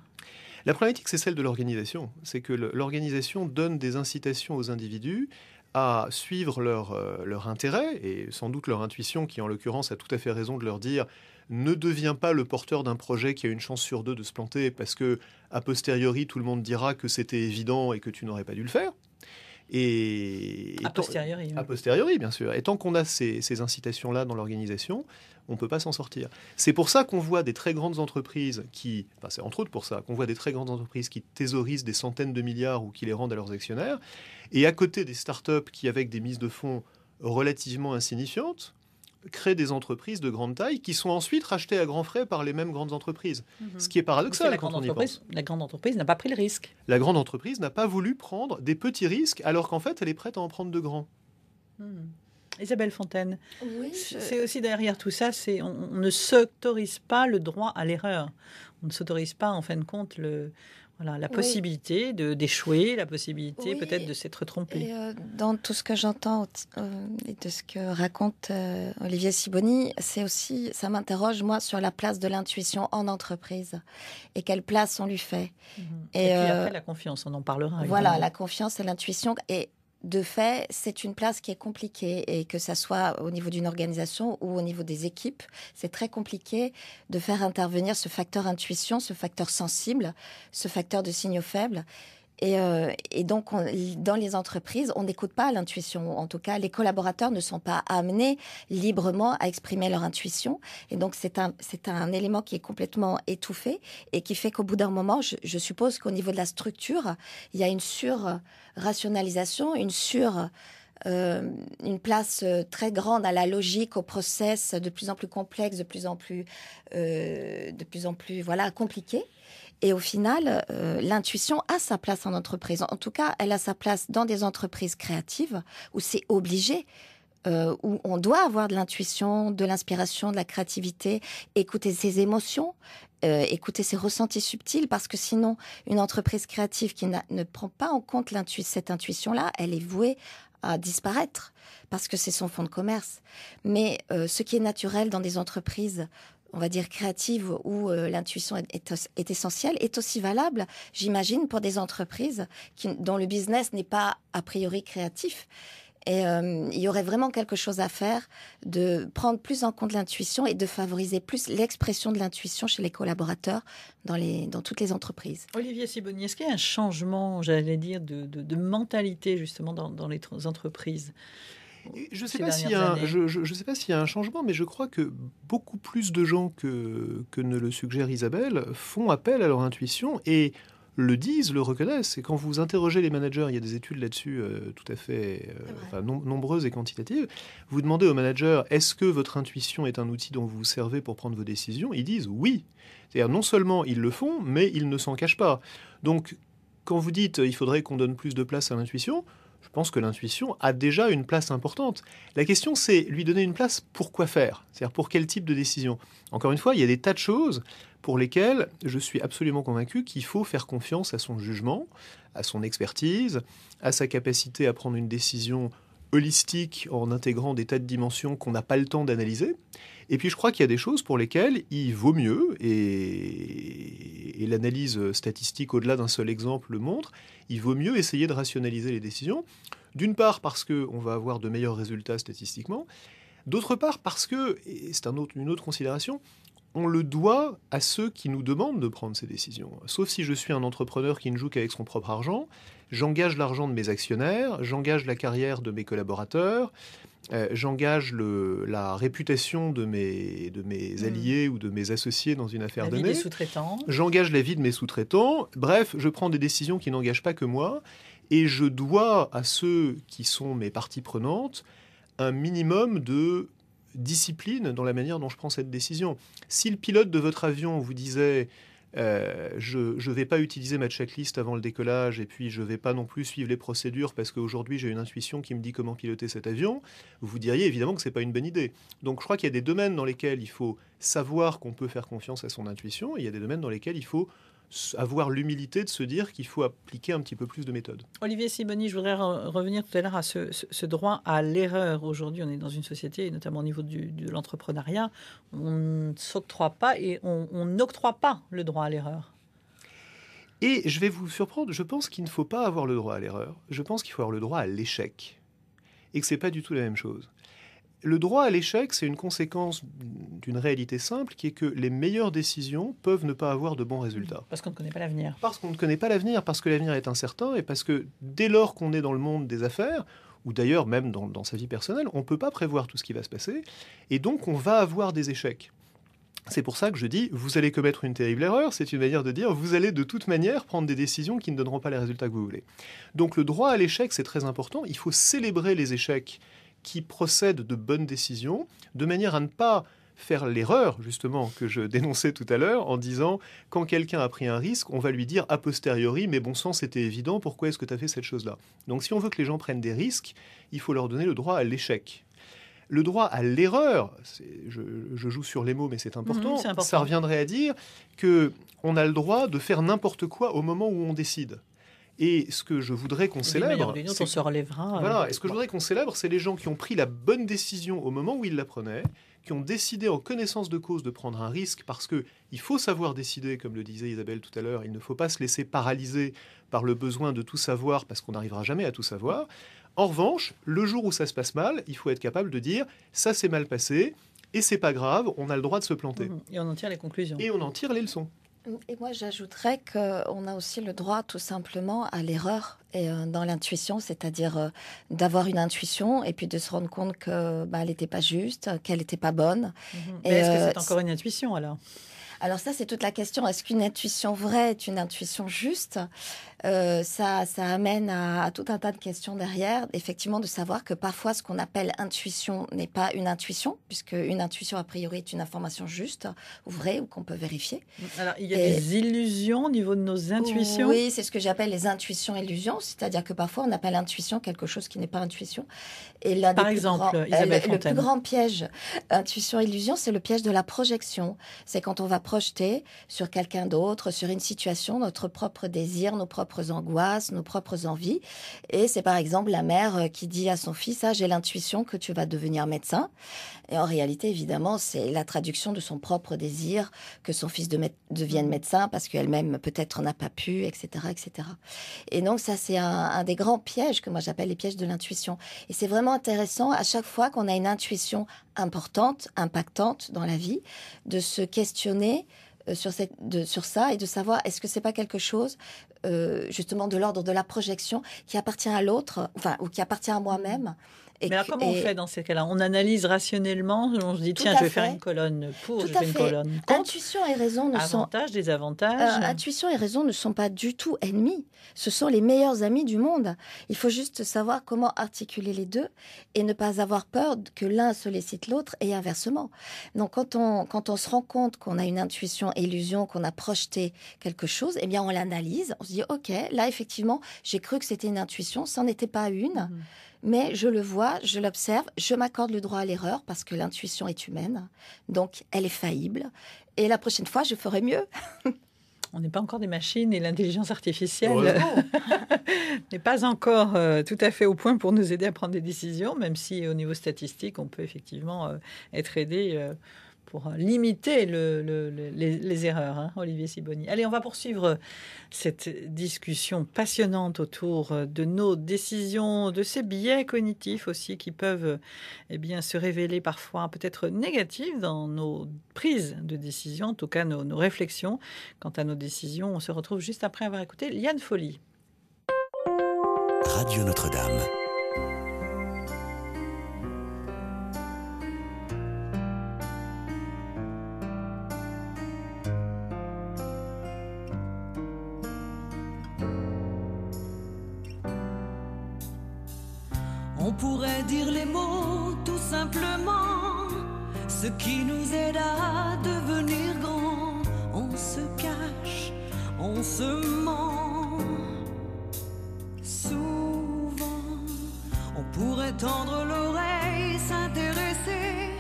Speaker 4: La problématique, c'est celle de l'organisation. C'est que l'organisation donne des incitations aux individus à suivre leur intérêt, et sans doute leur intuition, qui en l'occurrence a tout à fait raison de leur dire « ne deviens pas le porteur d'un projet qui a une chance sur 2 de se planter, parce que a posteriori, tout le monde dira que c'était évident et que tu n'aurais pas dû le faire ».
Speaker 2: A posteriori.
Speaker 4: A posteriori, bien sûr. Et tant qu'on a ces incitations-là dans l'organisation, on ne peut pas s'en sortir. C'est pour ça qu'on voit des très grandes entreprises c'est entre autres pour ça, qu'on voit des très grandes entreprises qui thésaurisent des centaines de milliards ou qui les rendent à leurs actionnaires, et à côté des startups qui, avec des mises de fonds relativement insignifiantes, créent des entreprises de grande taille qui sont ensuite rachetées à grands frais par les mêmes grandes entreprises. Ce qui est paradoxal quand on y pense.
Speaker 2: La grande entreprise n'a pas pris le risque.
Speaker 4: La grande entreprise n'a pas voulu prendre des petits risques alors qu'en fait, elle est prête à en prendre de grands.
Speaker 2: Isabelle Fontaine,
Speaker 3: oui,
Speaker 2: c'est aussi derrière tout ça, on ne s'autorise pas le droit à l'erreur. On ne s'autorise pas, en fin de compte, la possibilité d'échouer, la possibilité peut-être de s'être trompé.
Speaker 3: Et dans tout ce que j'entends et de ce que raconte Olivier Sibony, c'est aussi, ça m'interroge moi sur la place de l'intuition en entreprise et quelle place on lui fait.
Speaker 2: Et puis après la confiance, on en parlera.
Speaker 3: Voilà,
Speaker 2: évidemment.
Speaker 3: la confiance et l'intuition. Et de fait, c'est une place qui est compliquée, et que ça soit au niveau d'une organisation ou au niveau des équipes, c'est très compliqué de faire intervenir ce facteur intuition, ce facteur sensible, ce facteur de signaux faibles. Et donc, dans les entreprises, on n'écoute pas l'intuition. En tout cas, les collaborateurs ne sont pas amenés librement à exprimer leur intuition. Et donc, c'est un élément qui est complètement étouffé et qui fait qu'au bout d'un moment, je suppose qu'au niveau de la structure, il y a une sur-rationalisation, une place très grande à la logique, au process de plus en plus complexe, de plus en plus compliqué. Et au final, l'intuition a sa place en entreprise. En tout cas, elle a sa place dans des entreprises créatives où c'est obligé, où on doit avoir de l'intuition, de l'inspiration, de la créativité, écouter ses émotions, écouter ses ressentis subtils, parce que sinon, une entreprise créative qui ne prend pas en compte cette intuition-là, elle est vouée à disparaître, parce que c'est son fonds de commerce. Mais ce qui est naturel dans des entreprises, on va dire créative, où l'intuition est essentielle, est aussi valable, j'imagine, pour des entreprises dont le business n'est pas a priori créatif. Et il y aurait vraiment quelque chose à faire, de prendre plus en compte l'intuition et de favoriser plus l'expression de l'intuition chez les collaborateurs dans toutes les entreprises.
Speaker 2: Olivier Sibony, est-ce qu'il y a un changement, j'allais dire, de mentalité justement dans les entreprises ?
Speaker 4: Je ne sais pas s'il y a un changement, mais je crois que beaucoup plus de gens que ne le suggère Isabelle font appel à leur intuition et le disent, le reconnaissent. Et quand vous interrogez les managers, il y a des études là-dessus tout à fait nombreuses et quantitatives, vous demandez aux managers, est-ce que votre intuition est un outil dont vous vous servez pour prendre vos décisions ? Ils disent oui. C'est-à-dire non seulement ils le font, mais ils ne s'en cachent pas. Donc quand vous dites il faudrait qu'on donne plus de place à l'intuition, je pense que l'intuition a déjà une place importante. La question, c'est lui donner une place pour quoi faire ? C'est-à-dire pour quel type de décision ? Encore une fois, il y a des tas de choses pour lesquelles je suis absolument convaincu qu'il faut faire confiance à son jugement, à son expertise, à sa capacité à prendre une décision holistique en intégrant des tas de dimensions qu'on n'a pas le temps d'analyser. Et puis je crois qu'il y a des choses pour lesquelles il vaut mieux, et l'analyse statistique au-delà d'un seul exemple le montre, il vaut mieux essayer de rationaliser les décisions. D'une part parce qu'on va avoir de meilleurs résultats statistiquement, D'autre part, parce que, et c'est une autre considération, on le doit à ceux qui nous demandent de prendre ces décisions. Sauf si je suis un entrepreneur qui ne joue qu'avec son propre argent, j'engage l'argent de mes actionnaires, j'engage la carrière de mes collaborateurs, j'engage la réputation de mes alliés ou de mes associés dans une affaire donnée.
Speaker 2: La vie des sous-traitants.
Speaker 4: J'engage la vie de mes sous-traitants. Bref, je prends des décisions qui n'engagent pas que moi et je dois à ceux qui sont mes parties prenantes un minimum de discipline dans la manière dont je prends cette décision. Si le pilote de votre avion vous disait je ne vais pas utiliser ma checklist avant le décollage et puis je ne vais pas non plus suivre les procédures parce qu'aujourd'hui j'ai une intuition qui me dit comment piloter cet avion, vous diriez évidemment que ce n'est pas une bonne idée. Donc je crois qu'il y a des domaines dans lesquels il faut savoir qu'on peut faire confiance à son intuition et il y a des domaines dans lesquels il faut avoir l'humilité de se dire qu'il faut appliquer un petit peu plus de méthodes.
Speaker 2: Olivier Sibony, je voudrais revenir tout à l'heure à ce droit à l'erreur. Aujourd'hui, on est dans une société, et notamment au niveau de l'entrepreneuriat, on ne s'octroie pas et on n'octroie pas le droit à l'erreur.
Speaker 4: Et je vais vous surprendre, je pense qu'il ne faut pas avoir le droit à l'erreur. Je pense qu'il faut avoir le droit à l'échec. Et que ce n'est pas du tout la même chose. Le droit à l'échec, c'est une conséquence d'une réalité simple qui est que les meilleures décisions peuvent ne pas avoir de bons résultats.
Speaker 2: Parce qu'on ne connaît pas l'avenir.
Speaker 4: Parce qu'on ne connaît pas l'avenir, parce que l'avenir est incertain et parce que dès lors qu'on est dans le monde des affaires, ou d'ailleurs même dans sa vie personnelle, on ne peut pas prévoir tout ce qui va se passer et donc on va avoir des échecs. C'est pour ça que je dis, vous allez commettre une terrible erreur, c'est une manière de dire, vous allez de toute manière prendre des décisions qui ne donneront pas les résultats que vous voulez. Donc le droit à l'échec, c'est très important, il faut célébrer les échecs qui procèdent de bonnes décisions, de manière à ne pas faire l'erreur, justement, que je dénonçais tout à l'heure, en disant, quand quelqu'un a pris un risque, on va lui dire a posteriori, mais bon sang, c'était évident, pourquoi est-ce que tu as fait cette chose-là? Donc si on veut que les gens prennent des risques, il faut leur donner le droit à l'échec. Le droit à l'erreur, je joue sur les mots, mais c'est important, ça reviendrait à dire qu'on a le droit de faire n'importe quoi au moment où on décide. Et ce que je voudrais qu'on célèbre,
Speaker 2: on se relèvera.
Speaker 4: Voilà. Et ce que je voudrais qu'on célèbre, c'est les gens qui ont pris la bonne décision au moment où ils la prenaient, qui ont décidé en connaissance de cause de prendre un risque, parce que il faut savoir décider, comme le disait Isabelle tout à l'heure. Il ne faut pas se laisser paralyser par le besoin de tout savoir, parce qu'on n'arrivera jamais à tout savoir. En revanche, le jour où ça se passe mal, il faut être capable de dire ça s'est mal passé et c'est pas grave, on a le droit de se planter.
Speaker 2: Et on en tire les conclusions.
Speaker 4: Et on en tire les leçons.
Speaker 3: Et moi, j'ajouterais qu'on a aussi le droit tout simplement à l'erreur et dans l'intuition, c'est-à-dire d'avoir une intuition et puis de se rendre compte qu'elle n'était pas juste, qu'elle n'était pas bonne.
Speaker 2: Mais est-ce que c'est encore une intuition alors ?
Speaker 3: Alors ça, c'est toute la question. Est-ce qu'une intuition vraie est une intuition juste ? Ça amène à tout un tas de questions derrière. Effectivement, de savoir que parfois, ce qu'on appelle intuition n'est pas une intuition, puisque une intuition, a priori, est une information juste ou vraie ou qu'on peut vérifier.
Speaker 2: Alors, il y a des illusions au niveau de nos intuitions ?
Speaker 3: Oui, c'est ce que j'appelle les intuitions-illusions. C'est-à-dire que parfois, on appelle intuition quelque chose qui n'est pas intuition. Et
Speaker 2: par exemple, Isabelle Fontaine.
Speaker 3: Le plus grand piège, intuition-illusion, c'est le piège de la projection. C'est quand on va projeter sur quelqu'un d'autre, sur une situation, notre propre désir, nos propres angoisses, nos propres envies. Et c'est par exemple la mère qui dit à son fils, j'ai l'intuition que tu vas devenir médecin. Et en réalité, évidemment, c'est la traduction de son propre désir que son fils devienne médecin parce qu'elle-même peut-être n'a pas pu, etc., etc. Et donc ça, c'est un des grands pièges que moi j'appelle les pièges de l'intuition. Et c'est vraiment intéressant à chaque fois qu'on a une intuition importante, impactante dans la vie, de se questionner sur ça et de savoir est-ce que c'est pas quelque chose justement de l'ordre de la projection qui appartient à l'autre, ou qui appartient à moi-même.
Speaker 2: Mais alors comment on fait dans ces cas-là ? On analyse rationnellement, on se dit tiens, je vais faire une colonne pour, je fais une colonne contre.
Speaker 3: Intuition et raison
Speaker 2: avantages, désavantages.
Speaker 3: Intuition et raison ne sont pas du tout ennemis. Ce sont les meilleurs amis du monde. Il faut juste savoir comment articuler les deux et ne pas avoir peur que l'un sollicite l'autre et inversement. Donc quand on se rend compte qu'on a une intuition illusion, qu'on a projeté quelque chose, eh bien on l'analyse, on se dit ok, là effectivement, j'ai cru que c'était une intuition, ça n'en était pas une. Mais je le vois, je l'observe, je m'accorde le droit à l'erreur parce que l'intuition est humaine, donc elle est faillible. Et la prochaine fois, je ferai mieux.
Speaker 2: On n'est pas encore des machines et l'intelligence artificielle n'est pas encore tout à fait au point pour nous aider à prendre des décisions, même si au niveau statistique, on peut effectivement être aidé pour limiter les erreurs, hein, Olivier Sibony. Allez, on va poursuivre cette discussion passionnante autour de nos décisions, de ces biais cognitifs aussi qui peuvent se révéler parfois peut-être négatifs dans nos prises de décision, en tout cas nos réflexions quant à nos décisions. On se retrouve juste après avoir écouté Liane Folly.
Speaker 1: Radio Notre-Dame.
Speaker 9: On pourrait dire les mots tout simplement, ce qui nous aide à devenir grand. On se cache, on se ment. Souvent, on pourrait tendre l'oreille, s'intéresser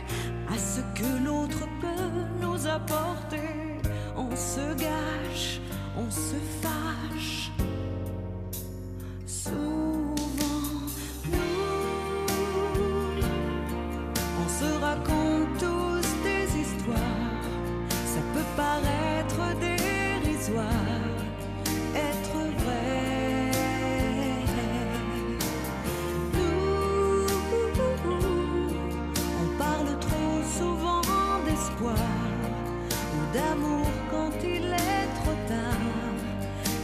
Speaker 9: à ce que l'autre peut nous apporter. On se gâche, on se fâche. Se raconte tous des histoires, ça peut paraître dérisoire, être vrai. Nous, on parle trop souvent d'espoir ou d'amour quand il est trop tard.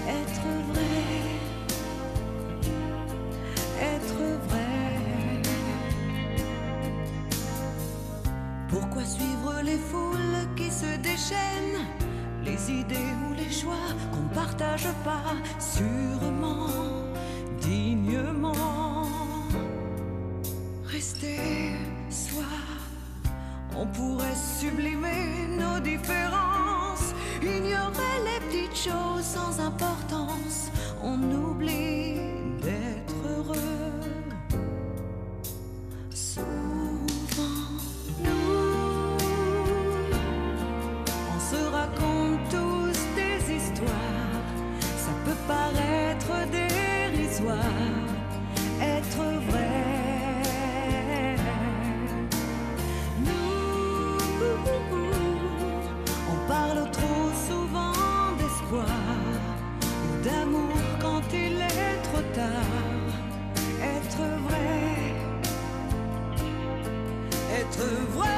Speaker 9: Être vrai, être vrai. Pourquoi suivre les foules qui se déchaînent, les idées ou les choix qu'on ne partage pas, sûrement, dignement. Rester soi, on pourrait sublimer nos différences, ignorer les petites choses sans importance, on oublie d'être heureux. Paraître dérisoire, être vrai. Nous, on parle trop souvent d'espoir ou d'amour quand il est trop tard. Être vrai, être vrai.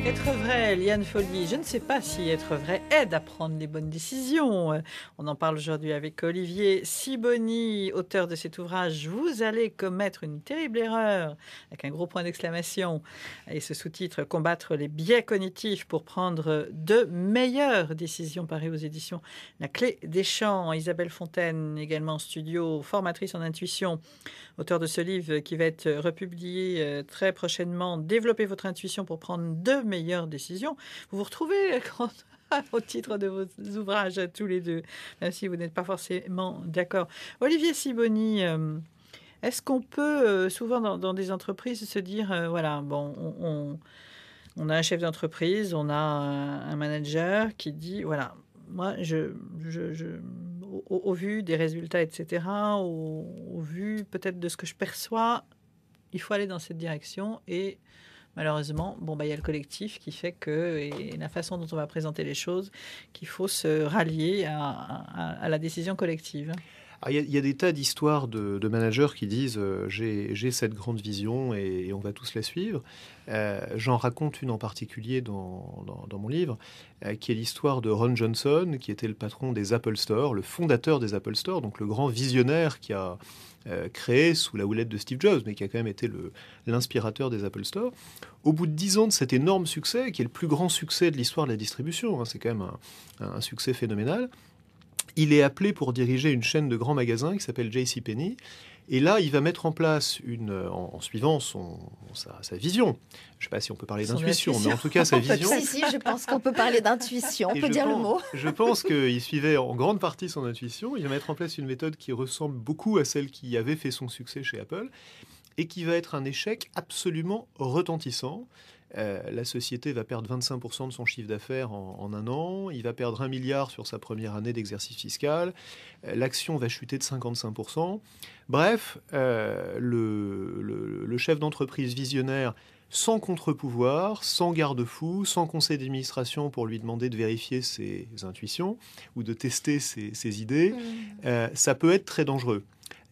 Speaker 2: Être vrai, Liane Folly. Je ne sais pas si être vrai aide à prendre les bonnes décisions. On en parle aujourd'hui avec Olivier Sibony, auteur de cet ouvrage « Vous allez commettre une terrible erreur » avec un gros point d'exclamation. Et ce sous-titre « Combattre les biais cognitifs pour prendre de meilleures décisions » paru aux éditions La Clé des Champs. Isabelle Fontaine, également en studio, formatrice en intuition, auteur de ce livre qui va être republié très prochainement. « Développer votre intuition pour prendre de meilleures décisions ». Vous vous retrouvez au titre de vos ouvrages tous les deux, même si vous n'êtes pas forcément d'accord. Olivier Sibony, est-ce qu'on peut souvent dans des entreprises se dire, voilà, bon, on a un chef d'entreprise, on a un manager qui dit, voilà, moi, au vu des résultats, etc., au vu peut-être de ce que je perçois, il faut aller dans cette direction et malheureusement, il y a le collectif qui fait que, et la façon dont on va présenter les choses, qu'il faut se rallier à la décision collective.
Speaker 4: Il y a des tas d'histoires de managers qui disent j'ai cette grande vision et on va tous la suivre. J'en raconte une en particulier dans mon livre, qui est l'histoire de Ron Johnson, qui était le patron des Apple Store, le fondateur des Apple Store, donc le grand visionnaire qui a créé sous la houlette de Steve Jobs, mais qui a quand même été l'inspirateur des Apple Store. Au bout de 10 ans de cet énorme succès, qui est le plus grand succès de l'histoire de la distribution, c'est quand même un succès phénoménal, il est appelé pour diriger une chaîne de grands magasins qui s'appelle JCPenney. Et là, il va mettre en place, en suivant sa vision, je ne sais pas si on peut parler d'intuition, mais en tout cas sa vision.
Speaker 3: Si, je pense qu'on peut parler d'intuition, on peut dire le mot.
Speaker 4: Je pense qu'il suivait en grande partie son intuition. Il va mettre en place une méthode qui ressemble beaucoup à celle qui avait fait son succès chez Apple et qui va être un échec absolument retentissant. La société va perdre 25% de son chiffre d'affaires en un an. Il va perdre 1 milliard sur sa première année d'exercice fiscal. L'action va chuter de 55%. Bref, le chef d'entreprise visionnaire, sans contre-pouvoir, sans garde-fou, sans conseil d'administration pour lui demander de vérifier ses intuitions ou de tester ses idées, ça peut être très dangereux.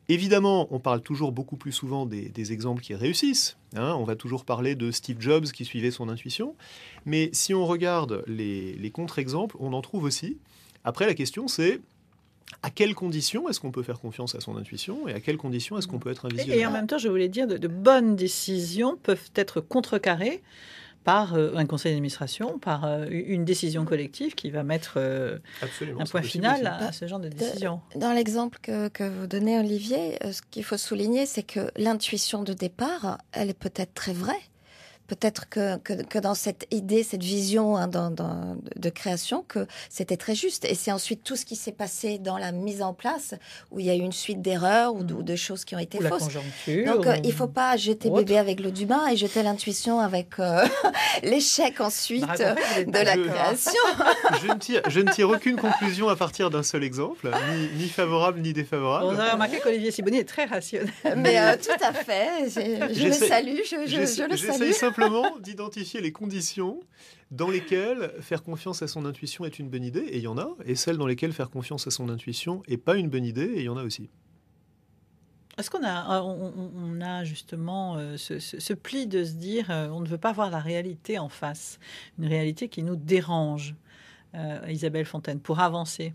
Speaker 4: Évidemment, on parle toujours beaucoup plus souvent des exemples qui réussissent. On va toujours parler de Steve Jobs qui suivait son intuition. Mais si on regarde les contre-exemples, on en trouve aussi. Après, la question, c'est à quelles conditions est-ce qu'on peut faire confiance à son intuition et à quelles conditions est-ce qu'on peut être un visionnaire ?
Speaker 2: Et en même temps, je voulais dire, de bonnes décisions peuvent être contrecarrées par un conseil d'administration, par une décision collective qui va mettre un point final à ce genre de décision.
Speaker 3: Dans l'exemple que vous donnez, Olivier, ce qu'il faut souligner, c'est que l'intuition de départ, elle est peut-être très vraie. Peut-être que dans cette idée, cette vision de création, que c'était très juste. Et c'est ensuite tout ce qui s'est passé dans la mise en place, où il y a eu une suite d'erreurs ou de choses qui ont été fausses.
Speaker 2: La conjoncture.
Speaker 3: Donc, il ne faut pas jeter bébé avec l'eau du bain et jeter l'intuition avec l'échec ensuite de la création.
Speaker 4: Je ne tire aucune conclusion à partir d'un seul exemple, ni favorable ni défavorable.
Speaker 2: Vous avez remarqué qu'Olivier Sibony est très rationnel.
Speaker 3: Mais tout à fait. Je le salue. Je le salue.
Speaker 4: J'essaye simplement d'identifier les conditions dans lesquelles faire confiance à son intuition est une bonne idée, et il y en a, et celles dans lesquelles faire confiance à son intuition n'est pas une bonne idée, et il y en a aussi.
Speaker 2: Est-ce qu'on a justement ce pli de se dire on ne veut pas voir la réalité en face, une réalité qui nous dérange, Isabelle Fontaine, pour avancer,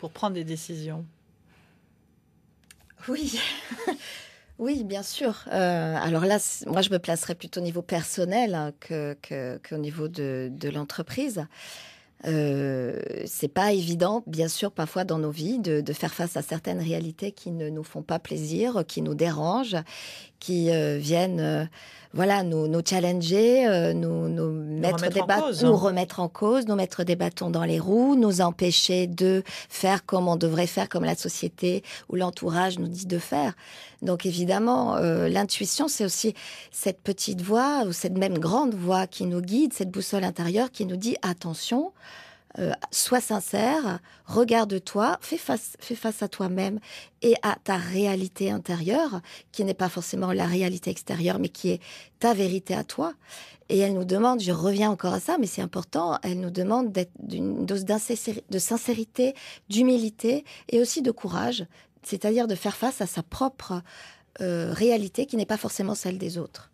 Speaker 2: pour prendre des décisions?
Speaker 3: Oui. Oui, bien sûr. Alors là, moi, je me placerais plutôt au niveau personnel qu'au niveau de l'entreprise. C'est pas évident, bien sûr, parfois dans nos vies, de faire face à certaines réalités qui ne nous font pas plaisir, qui nous dérangent, qui viennent nous challenger, nous remettre en cause, nous mettre des bâtons dans les roues, nous empêcher de faire comme on devrait faire, comme la société ou l'entourage nous dit de faire. Donc évidemment, l'intuition, c'est aussi cette petite voix ou cette même grande voix qui nous guide, cette boussole intérieure qui nous dit attention, sois sincère, regarde-toi, fais face à toi-même et à ta réalité intérieure, qui n'est pas forcément la réalité extérieure, mais qui est ta vérité à toi. Et elle nous demande, je reviens encore à ça, mais c'est important, elle nous demande d'être d'une dose de sincérité, d'humilité et aussi de courage, c'est-à-dire de faire face à sa propre réalité qui n'est pas forcément celle des autres.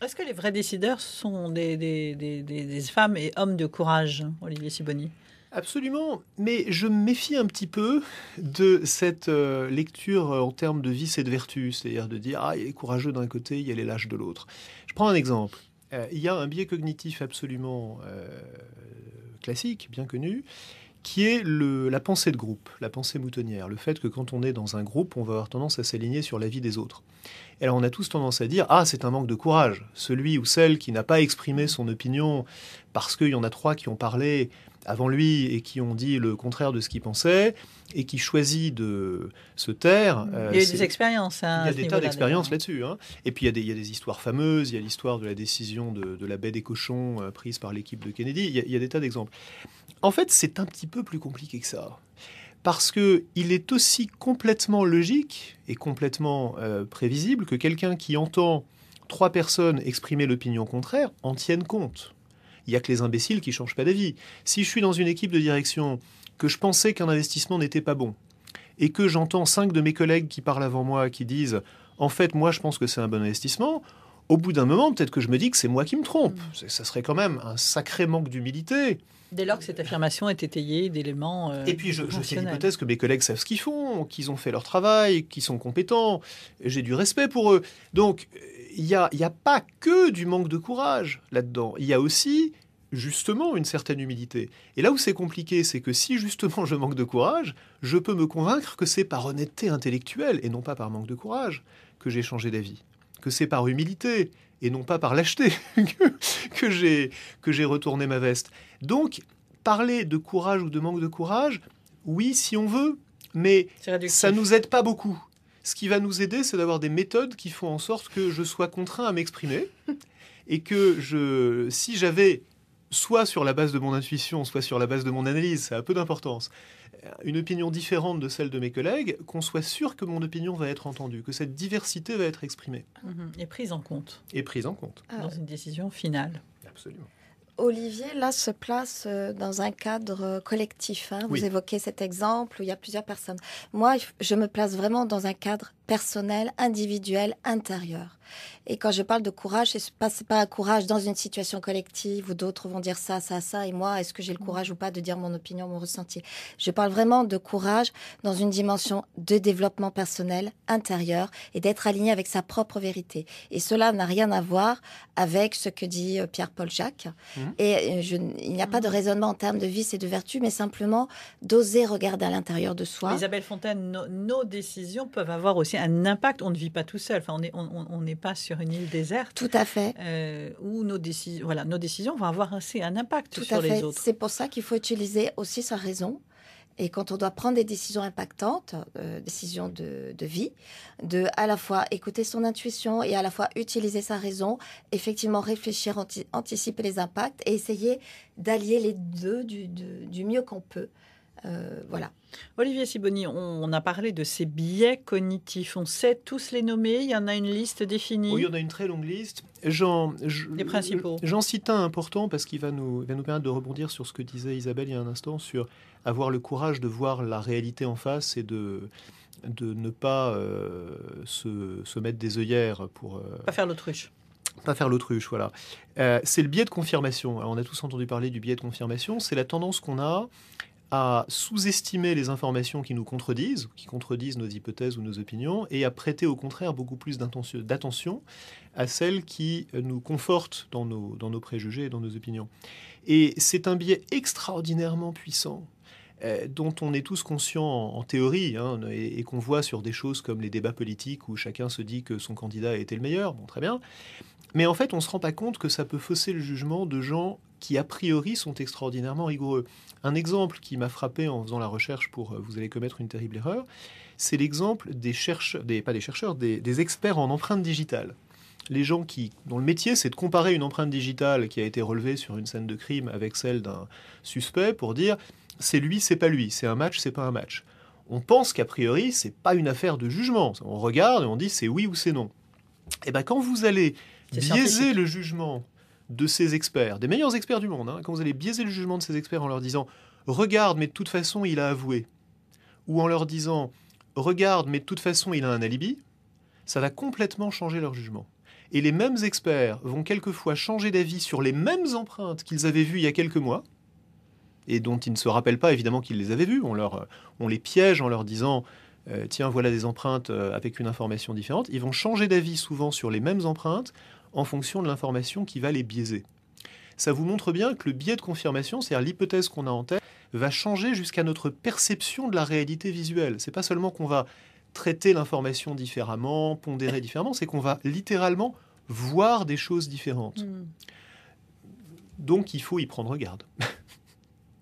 Speaker 2: Est-ce que les vrais décideurs sont des femmes et hommes de courage, Olivier Sibony ?
Speaker 4: Absolument, mais je me méfie un petit peu de cette lecture en termes de vice et de vertu, c'est-à-dire de dire il y a les courageux d'un côté, il y a les lâches de l'autre. Je prends un exemple. Il y a un biais cognitif absolument classique, bien connu, qui est la pensée de groupe, la pensée moutonnière, le fait que quand on est dans un groupe, on va avoir tendance à s'aligner sur l'avis des autres. Et alors on a tous tendance à dire c'est un manque de courage, celui ou celle qui n'a pas exprimé son opinion parce qu'il y en a 3 qui ont parlé avant lui et qui ont dit le contraire de ce qu'ils pensaient et qui choisit de se taire.
Speaker 2: Il y a eu des expériences.
Speaker 4: Il y a des tas d'expériences là-dessus. Et puis il y a des histoires fameuses. Il y a l'histoire de la décision de la baie des cochons prise par l'équipe de Kennedy. Il y a des tas d'exemples. En fait, c'est un petit peu plus compliqué que ça. Parce qu'il est aussi complètement logique et complètement prévisible que quelqu'un qui entend 3 personnes exprimer l'opinion contraire en tienne compte. Il n'y a que les imbéciles qui ne changent pas d'avis. Si je suis dans une équipe de direction, que je pensais qu'un investissement n'était pas bon, et que j'entends 5 de mes collègues qui parlent avant moi, qui disent « En fait, moi, je pense que c'est un bon investissement », au bout d'un moment, peut-être que je me dis que c'est moi qui me trompe. Ça serait quand même un sacré manque d'humilité.
Speaker 2: Dès lors que cette affirmation est étayée d'éléments
Speaker 4: Et puis, je fais l'hypothèse que mes collègues savent ce qu'ils font, qu'ils ont fait leur travail, qu'ils sont compétents. J'ai du respect pour eux. Donc, il n'y a pas que du manque de courage là-dedans. Il y a aussi, justement, une certaine humilité. Et là où c'est compliqué, c'est que si, justement, je manque de courage, je peux me convaincre que c'est par honnêteté intellectuelle, et non pas par manque de courage, que j'ai changé d'avis. Que c'est par humilité, et non pas par lâcheté, que j'ai retourné ma veste. Donc, parler de courage ou de manque de courage, oui, si on veut, mais ça ne nous aide pas beaucoup. Ce qui va nous aider, c'est d'avoir des méthodes qui font en sorte que je sois contraint à m'exprimer, et que si j'avais, soit sur la base de mon intuition, soit sur la base de mon analyse, ça a peu d'importance, une opinion différente de celle de mes collègues, qu'on soit sûr que mon opinion va être entendue, que cette diversité va être exprimée.
Speaker 2: Et prise en compte.
Speaker 4: Et prise en compte.
Speaker 2: Dans une décision finale.
Speaker 4: Absolument.
Speaker 3: Olivier, là, se place dans un cadre collectif. Vous évoquez cet exemple où il y a plusieurs personnes. Moi, je me place vraiment dans un cadre personnel, individuel, intérieur. Et quand je parle de courage, c'est pas un courage dans une situation collective où d'autres vont dire ça, ça, ça, et moi, est-ce que j'ai le courage ou pas de dire mon opinion, mon ressenti? Je parle vraiment de courage dans une dimension de développement personnel, intérieur, et d'être aligné avec sa propre vérité. Et cela n'a rien à voir avec ce que dit Pierre-Paul Jacques. Et il n'y a pas de raisonnement en termes de vice et de vertu, mais simplement d'oser regarder à l'intérieur de soi.
Speaker 2: Isabelle Fontaine, nos décisions peuvent avoir aussi un impact. On ne vit pas tout seul. Enfin, on n'est pas sur une île déserte.
Speaker 3: Tout à fait.
Speaker 2: Où nos décisions vont avoir aussi un impact sur les autres.
Speaker 3: C'est pour ça qu'il faut utiliser aussi sa raison. Et quand on doit prendre des décisions impactantes, décisions de vie, de à la fois écouter son intuition et à la fois utiliser sa raison, effectivement réfléchir, anticiper les impacts et essayer d'allier les deux du mieux qu'on peut. Voilà.
Speaker 2: Olivier Sibony, on a parlé de ces biais cognitifs. On sait tous les nommer. Il y en a une liste définie.
Speaker 4: Oui, il y en a une très longue liste.
Speaker 2: Les principaux.
Speaker 4: J'en cite un important parce qu'il va nous permettre de rebondir sur ce que disait Isabelle il y a un instant, sur avoir le courage de voir la réalité en face et de ne pas se mettre des œillères pour...
Speaker 2: Pas faire l'autruche.
Speaker 4: Pas faire l'autruche, voilà. C'est le biais de confirmation. Alors, on a tous entendu parler du biais de confirmation. C'est la tendance qu'on a à sous-estimer les informations qui nous contredisent, qui contredisent nos hypothèses ou nos opinions, et à prêter au contraire beaucoup plus d'attention à celles qui nous confortent dans nos préjugés et dans nos opinions. Et c'est un biais extraordinairement puissant, dont on est tous conscients en théorie, et qu'on voit sur des choses comme les débats politiques où chacun se dit que son candidat a été le meilleur. Bon, très bien. Mais en fait, on ne se rend pas compte que ça peut fausser le jugement de gens qui, a priori, sont extraordinairement rigoureux. Un exemple qui m'a frappé en faisant la recherche pour « Vous allez commettre une terrible erreur », c'est l'exemple des experts en empreinte digitale. Les gens dont le métier, c'est de comparer une empreinte digitale qui a été relevée sur une scène de crime avec celle d'un suspect pour dire « c'est lui, c'est pas lui, c'est un match, c'est pas un match ». On pense qu'a priori, c'est pas une affaire de jugement. On regarde et on dit c'est oui ou c'est non. Et bien, quand vous allez biaiser le jugement de ces experts, des meilleurs experts du monde, quand vous allez biaiser le jugement de ces experts en leur disant « Regarde, mais de toute façon, il a avoué », ou en leur disant « Regarde, mais de toute façon, il a un alibi », ça va complètement changer leur jugement. Et les mêmes experts vont quelquefois changer d'avis sur les mêmes empreintes qu'ils avaient vues il y a quelques mois, et dont ils ne se rappellent pas évidemment qu'ils les avaient vues. On les piège en leur disant « Tiens, voilà des empreintes avec une information différente ». Ils vont changer d'avis souvent sur les mêmes empreintes en fonction de l'information qui va les biaiser. Ça vous montre bien que le biais de confirmation, c'est-à-dire l'hypothèse qu'on a en tête, va changer jusqu'à notre perception de la réalité visuelle. C'est pas seulement qu'on va traiter l'information différemment, pondérer différemment, c'est qu'on va littéralement voir des choses différentes. Donc il faut y prendre garde.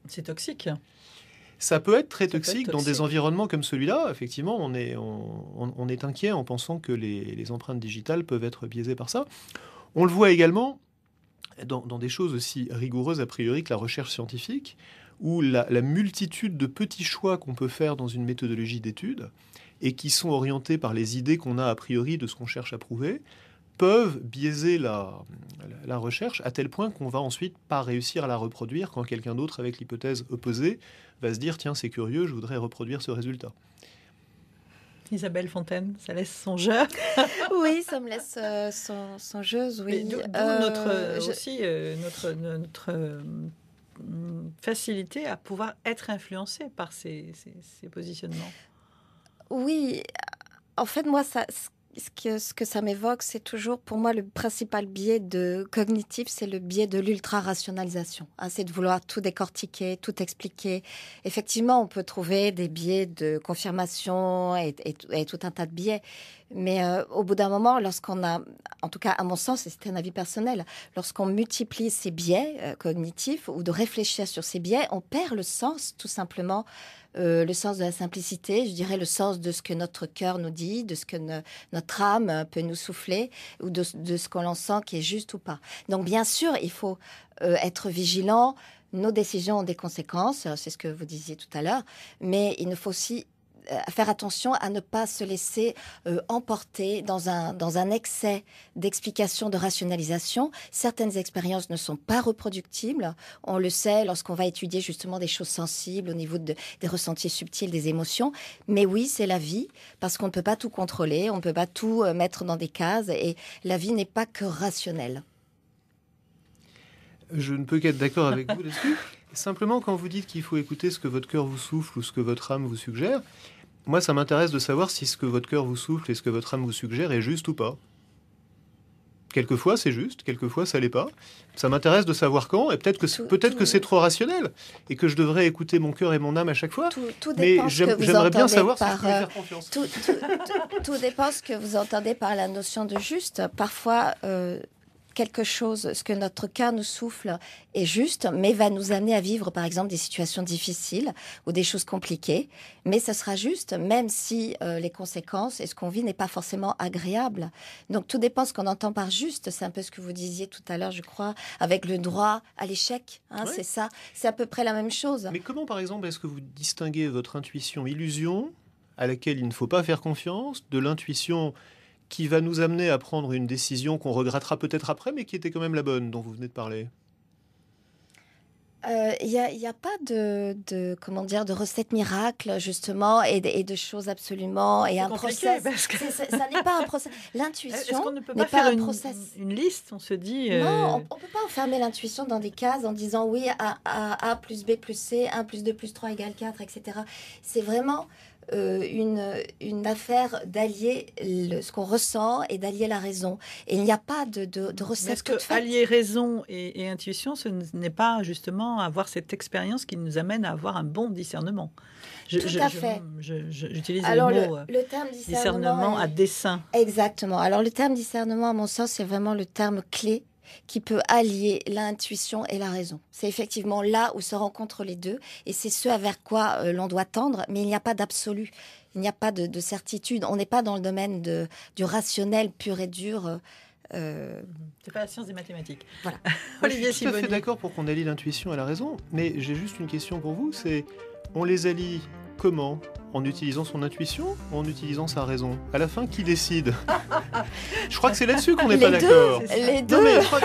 Speaker 2: C'est toxique.
Speaker 4: Ça peut être très toxique dans des environnements comme celui-là. Effectivement, on est inquiet en pensant que les empreintes digitales peuvent être biaisées par ça. On le voit également dans des choses aussi rigoureuses a priori que la recherche scientifique, où la multitude de petits choix qu'on peut faire dans une méthodologie d'étude et qui sont orientés par les idées qu'on a a priori de ce qu'on cherche à prouver, peuvent biaiser la recherche à tel point qu'on va ensuite pas réussir à la reproduire quand quelqu'un d'autre avec l'hypothèse opposée va se dire « Tiens, c'est curieux, je voudrais reproduire ce résultat ».
Speaker 2: Isabelle Fontaine, ça laisse songeur.
Speaker 3: Oui, ça me laisse songeuse, oui.
Speaker 2: D'où notre facilité à pouvoir être influencé par ces positionnements.
Speaker 3: Oui, en fait, moi, ce que ça m'évoque, c'est toujours, pour moi, le principal biais cognitif, c'est le biais de l'ultra-rationalisation. C'est de vouloir tout décortiquer, tout expliquer. Effectivement, on peut trouver des biais de confirmation et tout un tas de biais. Mais au bout d'un moment, lorsqu'on a, en tout cas à mon sens, et c'est un avis personnel, lorsqu'on multiplie ces biais cognitifs ou de réfléchir sur ces biais, on perd le sens, tout simplement, le sens de la simplicité, je dirais le sens de ce que notre cœur nous dit, de ce que notre âme peut nous souffler, ou de ce qu'on en sent qui est juste ou pas. Donc bien sûr, il faut être vigilant, nos décisions ont des conséquences, c'est ce que vous disiez tout à l'heure, mais il faut aussi faire attention à ne pas se laisser emporter dans un excès d'explication, de rationalisation. Certaines expériences ne sont pas reproductibles. On le sait lorsqu'on va étudier justement des choses sensibles au niveau des ressentis subtils, des émotions. Mais oui, c'est la vie, parce qu'on ne peut pas tout contrôler, on ne peut pas tout mettre dans des cases, et la vie n'est pas que rationnelle.
Speaker 4: Je ne peux qu'être d'accord avec vous là-dessus. Simplement, quand vous dites qu'il faut écouter ce que votre cœur vous souffle ou ce que votre âme vous suggère, moi, ça m'intéresse de savoir si ce que votre cœur vous souffle et ce que votre âme vous suggère est juste ou pas. Quelquefois, c'est juste, quelquefois, ça l'est pas. Ça m'intéresse de savoir quand, et peut-être que c'est trop rationnel, et que je devrais écouter mon cœur et mon âme à chaque fois. Mais j'aimerais bien savoir si je peux faire confiance.
Speaker 3: Tout dépend ce que vous entendez par la notion de juste. Parfois, quelque chose, ce que notre cœur nous souffle est juste, mais va nous amener à vivre, par exemple, des situations difficiles ou des choses compliquées. Mais ça sera juste, même si les conséquences et ce qu'on vit n'est pas forcément agréable. Donc, tout dépend de ce qu'on entend par juste. C'est un peu ce que vous disiez tout à l'heure, je crois, avec le droit à l'échec. Oui. C'est ça. C'est à peu près la même chose.
Speaker 4: Mais comment, par exemple, est-ce que vous distinguez votre intuition illusion, à laquelle il ne faut pas faire confiance, de l'intuition qui va nous amener à prendre une décision qu'on regrettera peut-être après, mais qui était quand même la bonne, dont vous venez de parler?
Speaker 3: Il n'y a pas de recette miracle, justement, et de choses absolument, et un process. Ça n'est pas un process. L'intuition n'est pas un process.
Speaker 2: Une liste, on se dit...
Speaker 3: Non, on ne peut pas enfermer l'intuition dans des cases en disant oui, A plus B plus C, 1 plus 2 plus 3 égale 4, etc. C'est vraiment... une affaire d'allier ce qu'on ressent et d'allier la raison. Et il n'y a pas de recette toute faite.
Speaker 2: Allier raison et intuition, ce n'est pas justement avoir cette expérience qui nous amène à avoir un bon discernement.
Speaker 3: Tout à fait.
Speaker 2: J'utilise
Speaker 3: alors,
Speaker 2: le mot
Speaker 3: le terme discernement
Speaker 2: à dessein.
Speaker 3: Exactement. Alors le terme discernement, à mon sens, c'est vraiment le terme clé qui peut allier l'intuition et la raison. C'est effectivement là où se rencontrent les deux, et c'est ce vers quoi l'on doit tendre, mais il n'y a pas d'absolu, il n'y a pas de certitude. On n'est pas dans le domaine du rationnel pur et dur.
Speaker 2: C'est pas la science des mathématiques.
Speaker 3: Voilà.
Speaker 2: Olivier
Speaker 4: je suis tout à fait d'accord pour qu'on allie l'intuition à la raison, mais j'ai juste une question pour vous, c'est on les allie comment ? En utilisant son intuition ou en utilisant sa raison? À la fin, qui décide? Je crois que c'est là-dessus qu'on n'est pas d'accord.
Speaker 3: Les deux.
Speaker 4: Non, mais je crois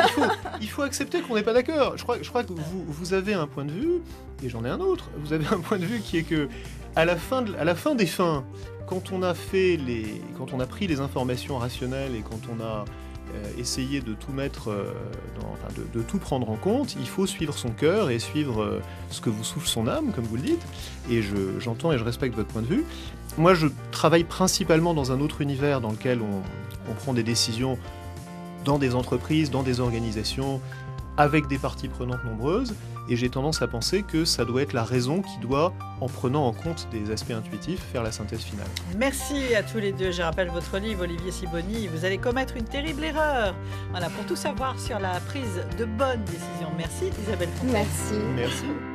Speaker 4: qu'il faut accepter qu'on n'est pas d'accord. Je crois que vous avez un point de vue, et j'en ai un autre. Vous avez un point de vue qui est que, à la fin des fins, quand on a pris les informations rationnelles et quand on a essayé de tout mettre, de tout prendre en compte, il faut suivre son cœur et suivre ce que vous souffle son âme, comme vous le dites. Et j'entends et je respecte votre point de vue. Moi, je travaille principalement dans un autre univers dans lequel on prend des décisions dans des entreprises, dans des organisations, avec des parties prenantes nombreuses. Et j'ai tendance à penser que ça doit être la raison qui doit, en prenant en compte des aspects intuitifs, faire la synthèse finale.
Speaker 2: Merci à tous les deux. Je rappelle votre livre, Olivier Sibony. Vous allez commettre une terrible erreur. Voilà, pour tout savoir sur la prise de bonnes décisions. Merci Isabelle Fontaine.
Speaker 3: Merci.
Speaker 4: Merci.